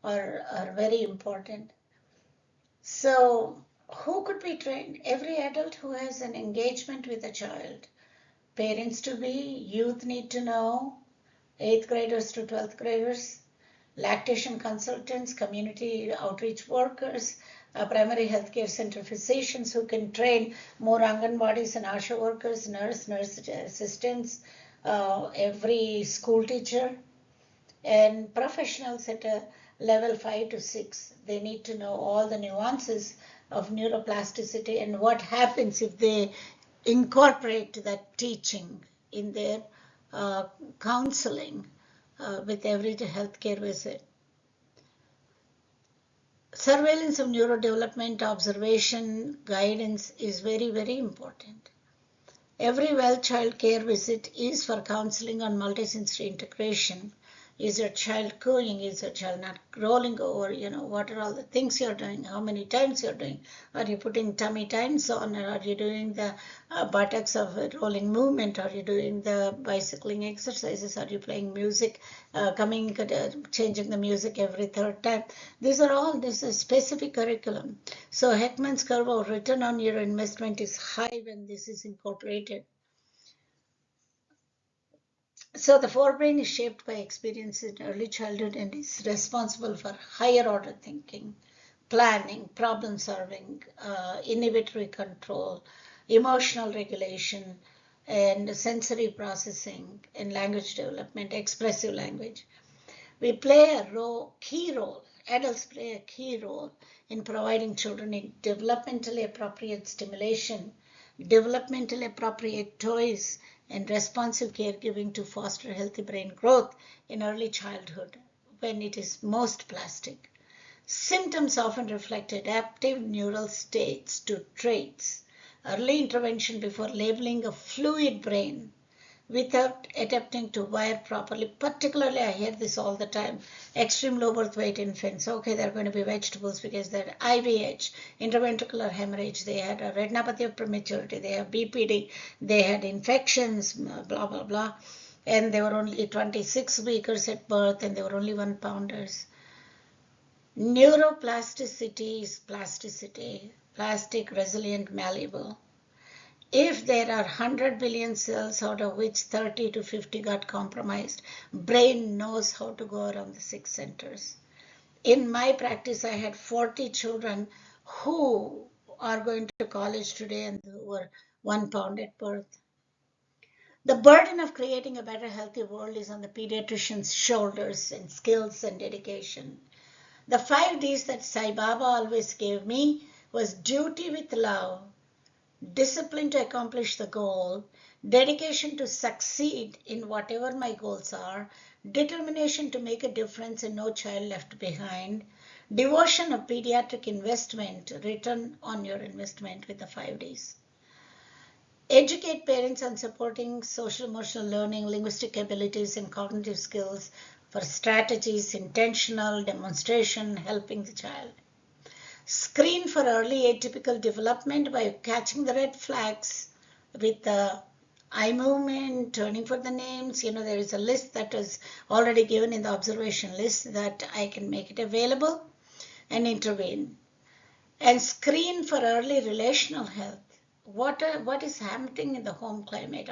are very important. So who could be trained? Every adult who has an engagement with a child. Parents to be, youth need to know, 8th graders to 12th graders, lactation consultants, community outreach workers, primary healthcare center physicians who can train more Anganwadis and ASHA workers, nurse assistants, every school teacher, And professionals at a level 5 to 6, they need to know all the nuances of neuroplasticity and what happens if they incorporate that teaching in their uh, counseling with every healthcare visit. Surveillance of neurodevelopment, observation, guidance is very, very important. Every well child care visit is for counseling on multisensory integration. Is your child cooing? Is your child not rolling over? What are all the things you're doing? How many times you're doing? Are you putting tummy times on? Or are you doing the buttocks of a rolling movement? Are you doing the bicycling exercises? Are you playing music, changing the music every third time? This is specific curriculum. So Heckman's curve of return on your investment is high when this is incorporated. So the forebrain is shaped by experience in early childhood and is responsible for higher order thinking, planning, problem solving, inhibitory control, emotional regulation, and sensory processing and language development, expressive language. We play key role, adults play a key role in providing children a developmentally appropriate stimulation, developmentally appropriate toys, and responsive caregiving to foster healthy brain growth in early childhood when it is most plastic. Symptoms often reflect adaptive neural states to traits. Early intervention before labeling a fluid brain without attempting to wire properly. Particularly, I hear this all the time. Extreme low birth weight infants. Okay, they're going to be vegetables because they're IVH, intraventricular hemorrhage. They had a retinopathy of prematurity. They have BPD. They had infections, blah, blah, blah. And they were only 26 weekers at birth and they were only 1 pounders. Neuroplasticity is plasticity, plastic, resilient, malleable. If there are 100 billion cells out of which 30 to 50 got compromised, brain knows how to go around the 6 centers. In my practice, I had 40 children who are going to college today and who were 1 pound at birth. The burden of creating a better, healthy world is on the pediatrician's shoulders and skills and dedication. The 5 Ds that Sai Baba always gave me was duty with love, discipline to accomplish the goal, dedication to succeed in whatever my goals are, determination to make a difference and no child left behind, devotion of pediatric investment, return on your investment with the 5 Ds. Educate parents on supporting social emotional learning, linguistic abilities, and cognitive skills for strategies, intentional demonstration, helping the child. Screen for early atypical development by catching the red flags with the eye movement, turning for the names. There is a list that is already given in the observation list that I can make it available and intervene. And screen for early relational health. What is happening in the home climate?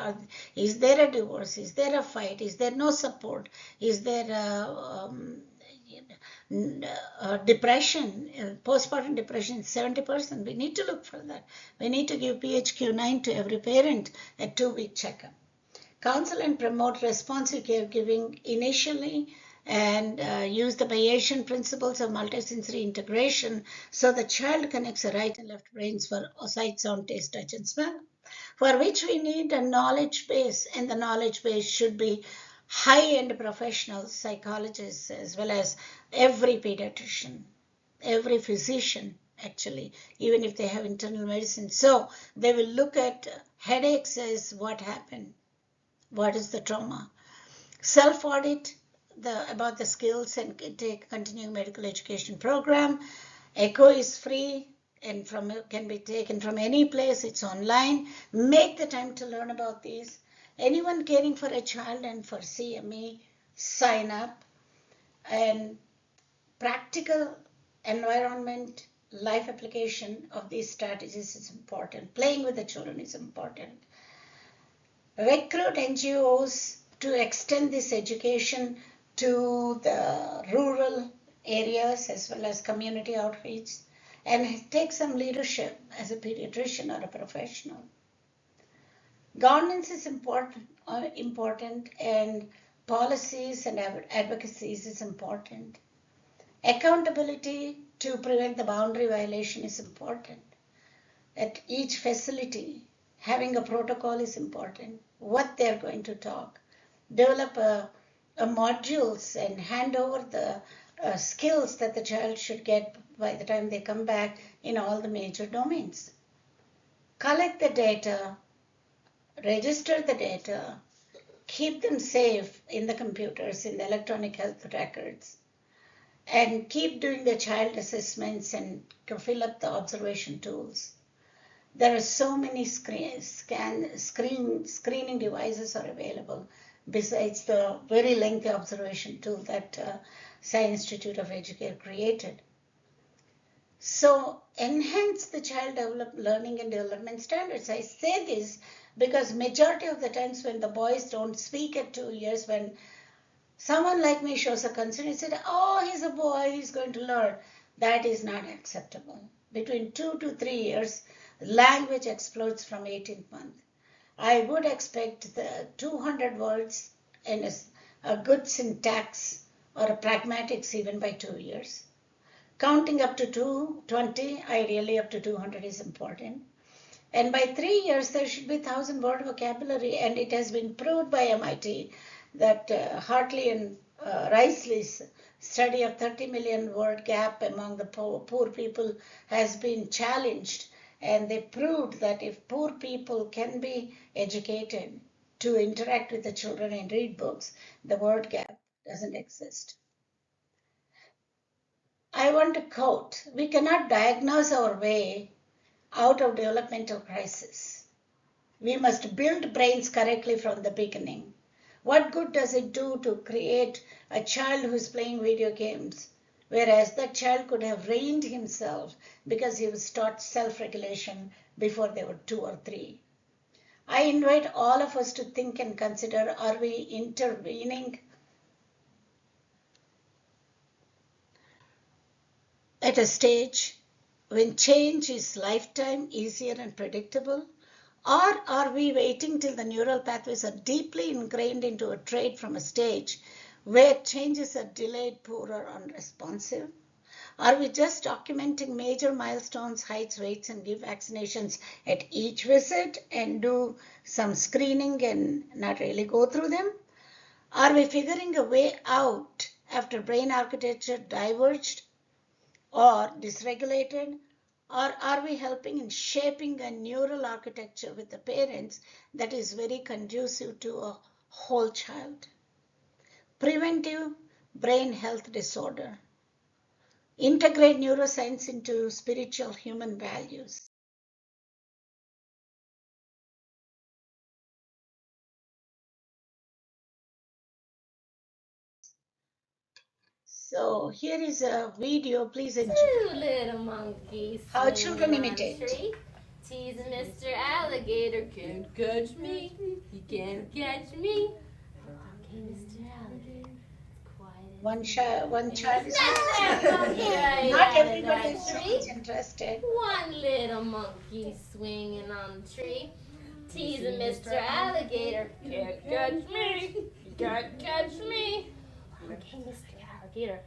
Is there a divorce? Is there a fight? Is there no support? Is there depression, postpartum depression, 70%? We need to look for that. We need to give PHQ-9 to every parent at 2-week checkup. Counsel and promote responsive caregiving initially and use the Bayesian principles of multisensory integration so the child connects the right and left brains for sight, sound, taste, touch, and smell, for which we need a knowledge base, and the knowledge base should be high-end professionals, psychologists, as well as every pediatrician, every physician, actually, even if they have internal medicine. So they will look at headaches as what happened, what is the trauma, self-audit about the skills, and take continuing medical education program. Echo is free and can be taken from any place. It's online. Make the time to learn about these. Anyone caring for a child and for CME, sign up. And practical environment, life application of these strategies is important. Playing with the children is important. Recruit NGOs to extend this education to the rural areas as well as community outreach, and take some leadership as a pediatrician or a professional. Governance is important, and policies and advocacies is important. Accountability to prevent the boundary violation is important. At each facility, having a protocol is important. What they're going to talk. Develop a modules and hand over the skills that the child should get by the time they come back in all the major domains. Collect the data, register the data, keep them safe in the computers, in the electronic health records, and keep doing the child assessments and fill up the observation tools. There are so many screening devices are available besides the very lengthy observation tool that Science Institute of Educare created. So enhance the child learning and development standards. I say this because majority of the times when the boys don't speak at 2 years, when someone like me shows a concern, he said, oh, he's a boy, he's going to learn. That is not acceptable. Between 2 to 3 years, language explodes from 18th month. I would expect the 200 words and a good syntax or a pragmatics even by 2 years. Counting up to 220, ideally up to 200 is important. And by 3 years, there should be 1,000 word vocabulary. And it has been proved by MIT that Hartley and Risley's study of 30 million word gap among the poor people has been challenged. And they proved that if poor people can be educated to interact with the children and read books, the word gap doesn't exist. I want to quote, we cannot diagnose our way out of developmental crisis. We must build brains correctly from the beginning. What good does it do to create a child who's playing video games, whereas that child could have reined himself because he was taught self-regulation before they were 2 or 3. I invite all of us to think and consider, are we intervening at a stage when change is lifetime, easier and predictable? Or are we waiting till the neural pathways are deeply ingrained into a trait from a stage where changes are delayed, poor, or unresponsive? Are we just documenting major milestones, heights, weights, and give vaccinations at each visit and do some screening and not really go through them? Are we figuring a way out after brain architecture diverged or dysregulated? Or are we helping in shaping a neural architecture with the parents that is very conducive to a whole child? Preventive brain health disorder. Integrate neuroscience into spiritual human values. So here is a video, please enjoy. 2 little monkeys. How children swinging on a imitate. tree. Tease Mr. Alligator. Can't catch me. You can't catch me. Okay, Mr. Alligator. Quiet. One child is Right not out of everybody is that so tree. much interested. One little monkey swinging on the tree. Teasing Mr. Alligator. Can't catch me. You can't catch me. Okay, Mr. Alligator.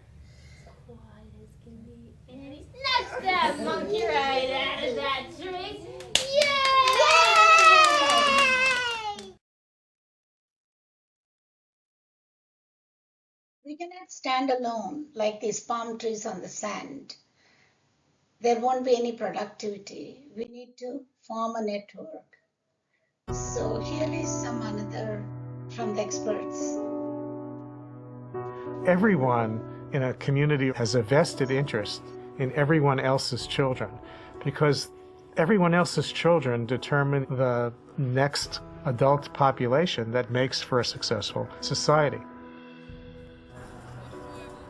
As quiet as can be. And he snatched that monkey right out of that tree. Yay! We cannot stand alone like these palm trees on the sand. There won't be any productivity. We need to form a network. So here is some another from the experts. Everyone in a community has a vested interest in everyone else's children because everyone else's children determine the next adult population that makes for a successful society.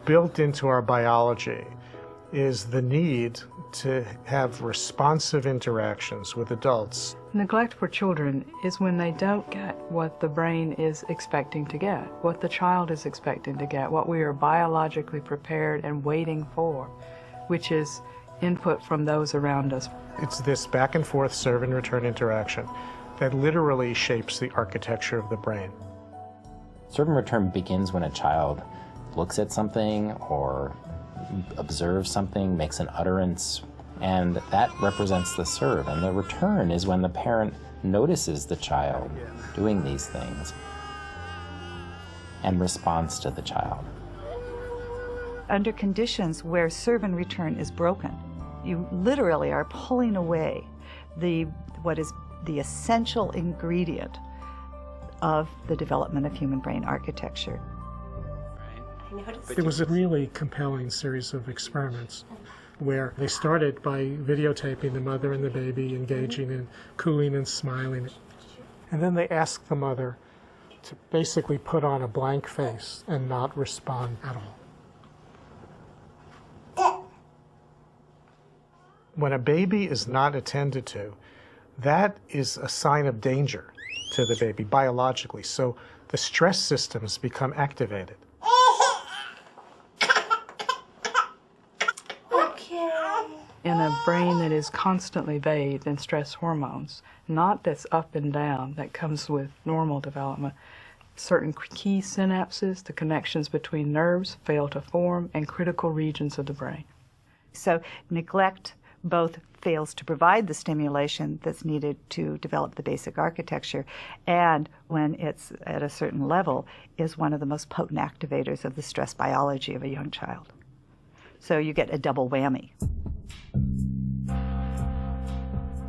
Built into our biology is the need to have responsive interactions with adults. Neglect for children is when they don't get what the brain is expecting to get, what the child is expecting to get, what we are biologically prepared and waiting for, which is input from those around us. It's this back and forth serve and return interaction that literally shapes the architecture of the brain. Serve and return begins when a child looks at something or observes something, makes an utterance, and that represents the serve. And the return is when the parent notices the child doing these things and responds to the child. Under conditions where serve and return is broken, you literally are pulling away what is the essential ingredient of the development of human brain architecture. It was a really compelling series of experiments where they started by videotaping the mother and the baby engaging in cooing and smiling. And then they asked the mother to basically put on a blank face and not respond at all. When a baby is not attended to, that is a sign of danger to the baby biologically. So the stress systems become activated. In a brain that is constantly bathed in stress hormones, not that's up and down, that comes with normal development, certain key synapses, the connections between nerves, fail to form, and critical regions of the brain. So neglect both fails to provide the stimulation that's needed to develop the basic architecture, and when it's at a certain level, is one of the most potent activators of the stress biology of a young child. So you get a double whammy.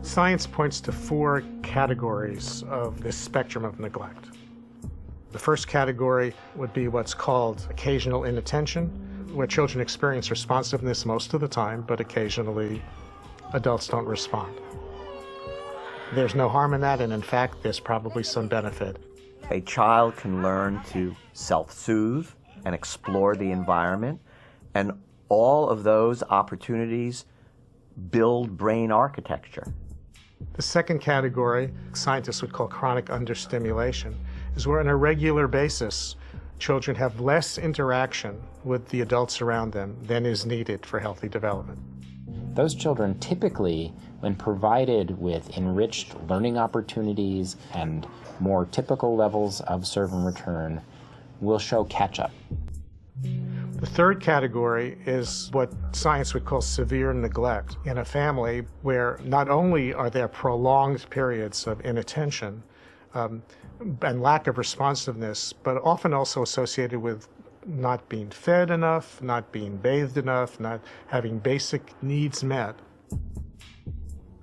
Science points to 4 categories of this spectrum of neglect. The first category would be what's called occasional inattention, where children experience responsiveness most of the time, but occasionally adults don't respond. There's no harm in that, and in fact, there's probably some benefit. A child can learn to self-soothe and explore the environment, and all of those opportunities build brain architecture. The second category, scientists would call chronic understimulation, is where on a regular basis, children have less interaction with the adults around them than is needed for healthy development. Those children typically, when provided with enriched learning opportunities and more typical levels of serve and return, will show catch-up. The third category is what science would call severe neglect in a family where not only are there prolonged periods of inattention and lack of responsiveness, but often also associated with not being fed enough, not being bathed enough, not having basic needs met.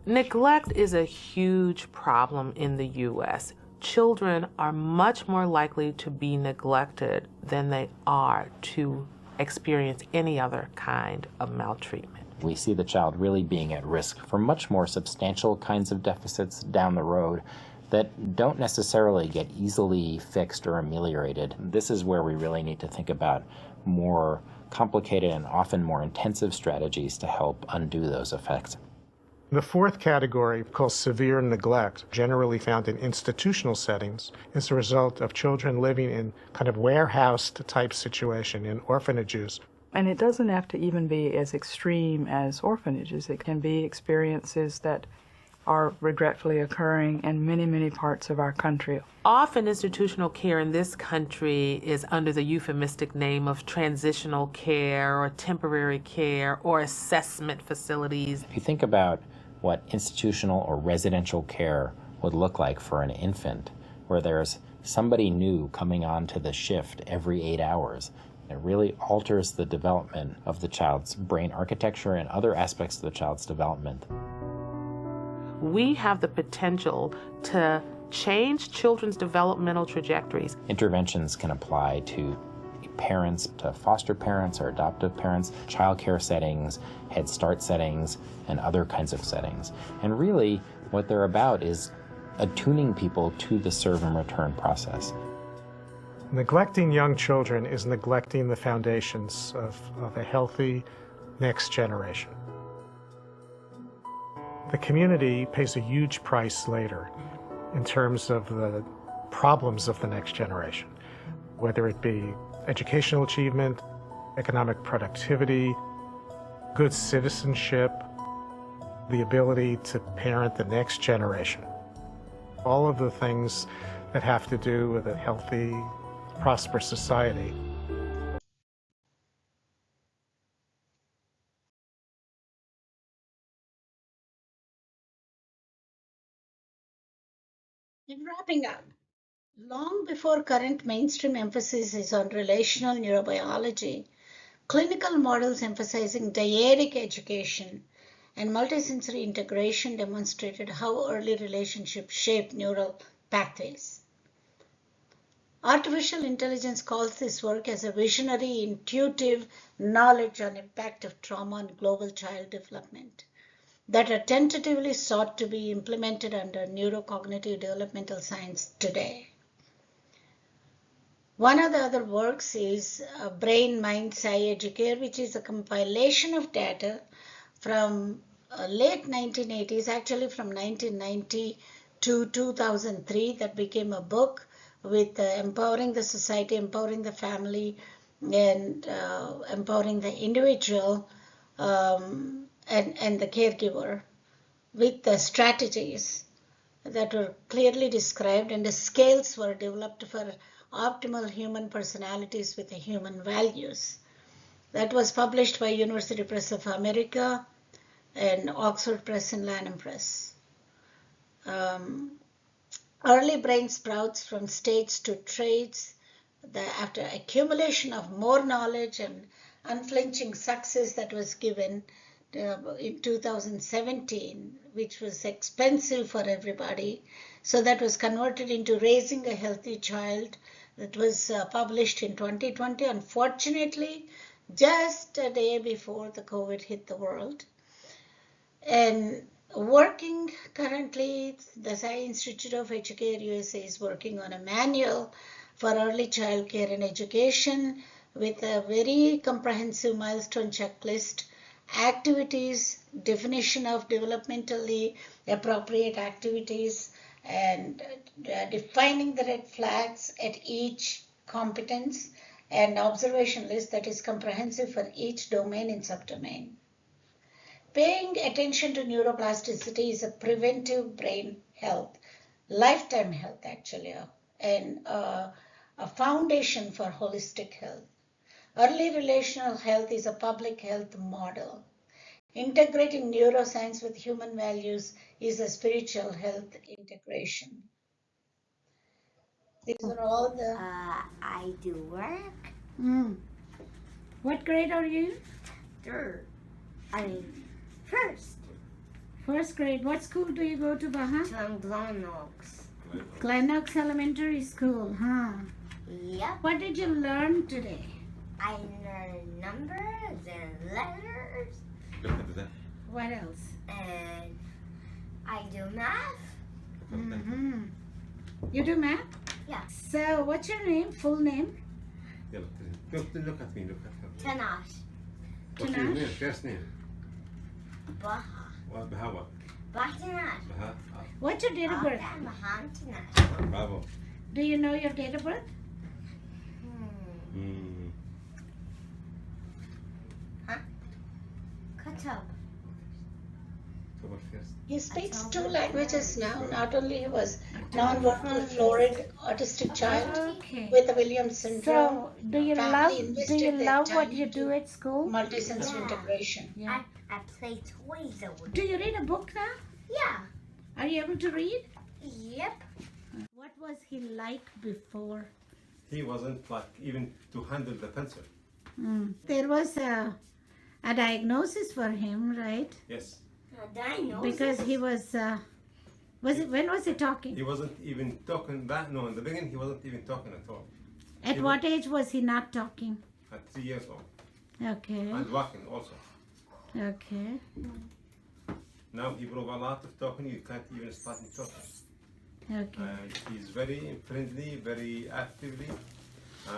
Neglect is a huge problem in the U.S. Children are much more likely to be neglected than they are to experience any other kind of maltreatment. We see the child really being at risk for much more substantial kinds of deficits down the road that don't necessarily get easily fixed or ameliorated. This is where we really need to think about more complicated and often more intensive strategies to help undo those effects. The fourth category, called severe neglect, generally found in institutional settings, is a result of children living in kind of warehoused type situation in orphanages. And it doesn't have to even be as extreme as orphanages. It can be experiences that are regretfully occurring in many, many parts of our country. Often institutional care in this country is under the euphemistic name of transitional care or temporary care or assessment facilities. If you think about what institutional or residential care would look like for an infant, where there's somebody new coming onto the shift every 8 hours, it really alters the development of the child's brain architecture and other aspects of the child's development. We have the potential to change children's developmental trajectories. Interventions can apply to parents, to foster parents or adoptive parents, child care settings, Head Start settings, and other kinds of settings. And really, what they're about is attuning people to the serve and return process. Neglecting young children is neglecting the foundations of a healthy next generation. The community pays a huge price later in terms of the problems of the next generation, whether it be educational achievement, economic productivity, good citizenship, the ability to parent the next generation. All of the things that have to do with a healthy prosperous society. In wrapping up, long before current mainstream emphasis is on relational neurobiology, clinical models emphasizing dyadic education and multisensory integration demonstrated how early relationships shape neural pathways. Artificial intelligence calls this work as a visionary, intuitive knowledge on impact of trauma on global child development that are tentatively sought to be implemented under neurocognitive developmental science today. One of the other works is Brain, Mind, Psi, Educare, which is a compilation of data from late 1980s, actually from 1990 to 2003, that became a book with empowering the society, empowering the family, and empowering the individual and the caregiver with the strategies that were clearly described, and the scales were developed for optimal human personalities with the human values. That was published by University Press of America and Oxford Press and Lanham Press. Early brain sprouts from states to traits. After accumulation of more knowledge and unflinching success that was given in 2017, which was expensive for everybody, so that was converted into Raising a Healthy Child, that was published in 2020, unfortunately, just a day before the COVID hit the world. And working currently, the Psi Institute of Educare-USA is working on a manual for early child care and education with a very comprehensive milestone checklist, activities, definition of developmentally appropriate activities, and defining the red flags at each competence, and observation list that is comprehensive for each domain and subdomain. Paying attention to neuroplasticity is a preventive brain health, lifetime health actually, and a foundation for holistic health. Early relational health is a public health model. Integrating neuroscience with human values is a spiritual health integration. These are all the... I do work. What grade are you? Third. First. First grade. What school do you go to, Baha? Glen Oaks. Glen Oaks Elementary School, huh? Yep. What did you learn today? I learned numbers and letters. What else? And I do math. You do math? Yeah. So, what's your name? Full name? Look at me, look at her. Tanash. What's your name? First name? Baha. What? Baha what? Tanash. Baha. What's your date of birth? Mahan Tanash. Bravo. Do you know your date of birth? Huh? Katab. He speaks 2 languages now. Not only he was non-verbal, florid, autistic child with the Williams syndrome. So, do you love what you do at school? Multisensory integration. Yeah. I play toys over Do you read a book now? Yeah. Are you able to read? Yep. What was he like before? He wasn't like even to handle the pencil. There was a diagnosis for him, right? Yes. Diagnosis? Because he was when was he talking? He wasn't even talking back. No, in the beginning he wasn't even talking at all. At what age was he not talking? At 3 years old. Okay. And walking also. Okay. Now he broke a lot of talking. You can't even start him talking. Okay. He's very friendly, very actively,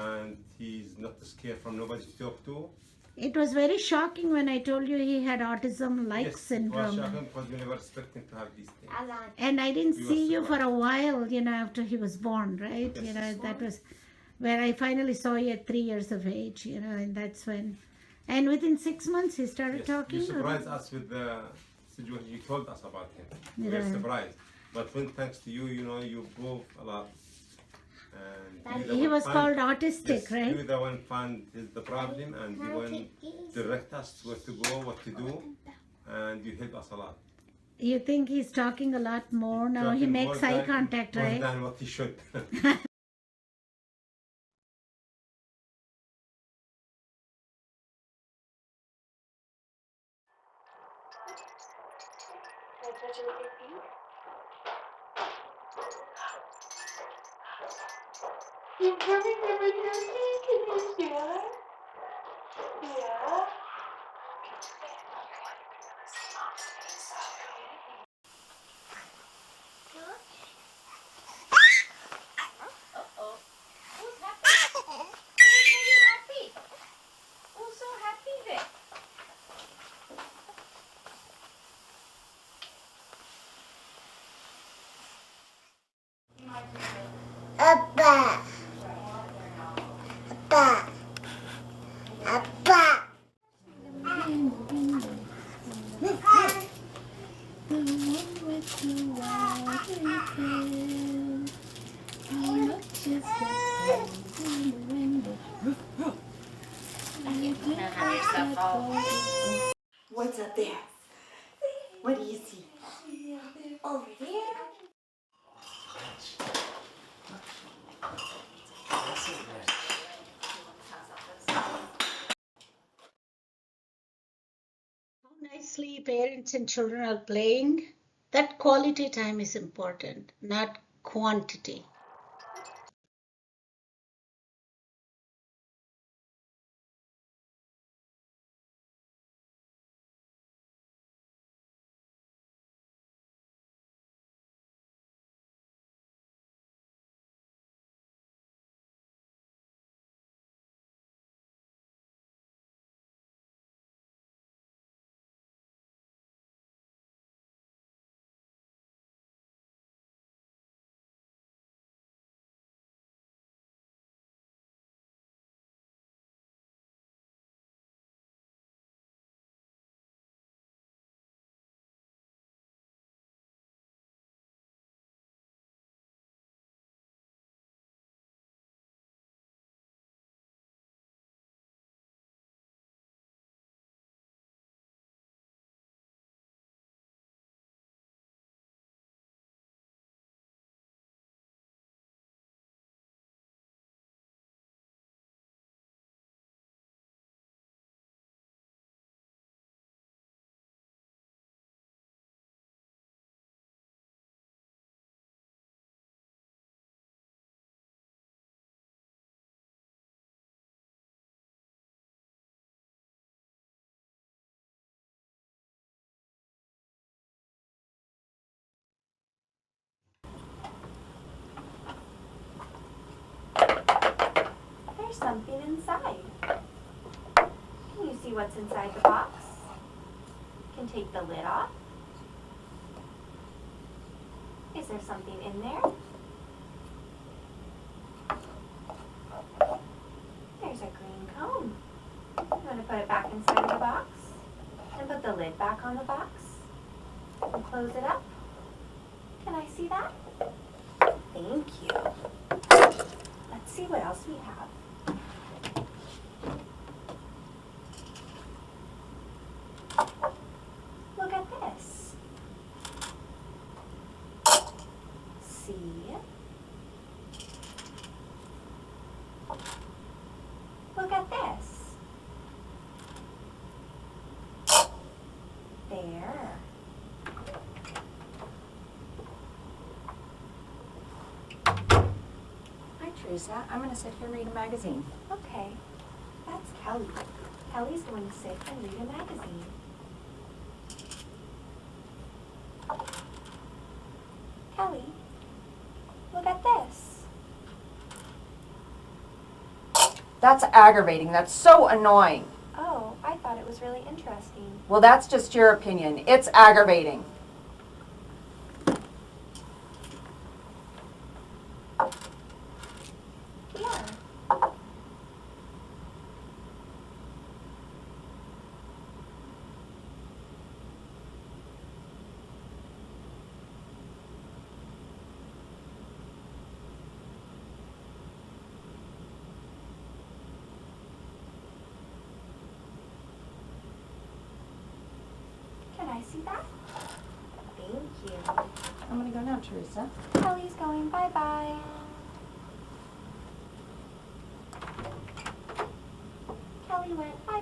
and he's not scared from nobody to talk to. It was very shocking when I told you he had autism-like syndrome. It was shocking because we never expected to have these things. And I didn't see you for a while, after he was born, right? Yes. That was where I finally saw you at 3 years of age, and that's when. And within 6 months he started talking? You surprised us with the situation you told us about him. We were surprised. But when thanks to you, you prove a lot. And He was called autistic, yes, right? you the one find the problem, and you one direct us where to go, what to do, and you help us a lot. You think he's talking a lot more now? He Talking makes more eye than- contact, more right? than what he should. You're coming over here. Can you see it? Yeah. Uh-oh. Who's happy? Who's happy? Who's so happy there? Appa. Appa. Appa. What's up there? What do you see? Over there? How nicely parents and children are playing. That quality time is important, not quantity. There's something inside. Can you see what's inside the box? Can take the lid off. Is there something in there? There's a green cone. I'm going to put it back inside of the box and put the lid back on the box and close it up. Can I see that? Thank you. Let's see what else we have. Look at this. See? Look at this. There. Hi, Teresa. I'm going to sit here and read a magazine. Okay. That's Kelly. Kelly's going to sit and read a magazine. Kelly, look at this. That's aggravating. That's so annoying. Oh, I thought it was really interesting. Well, that's just your opinion. It's aggravating. Here. you. I'm gonna go now, Teresa. Kelly's going. Bye-bye. Kelly went. Bye.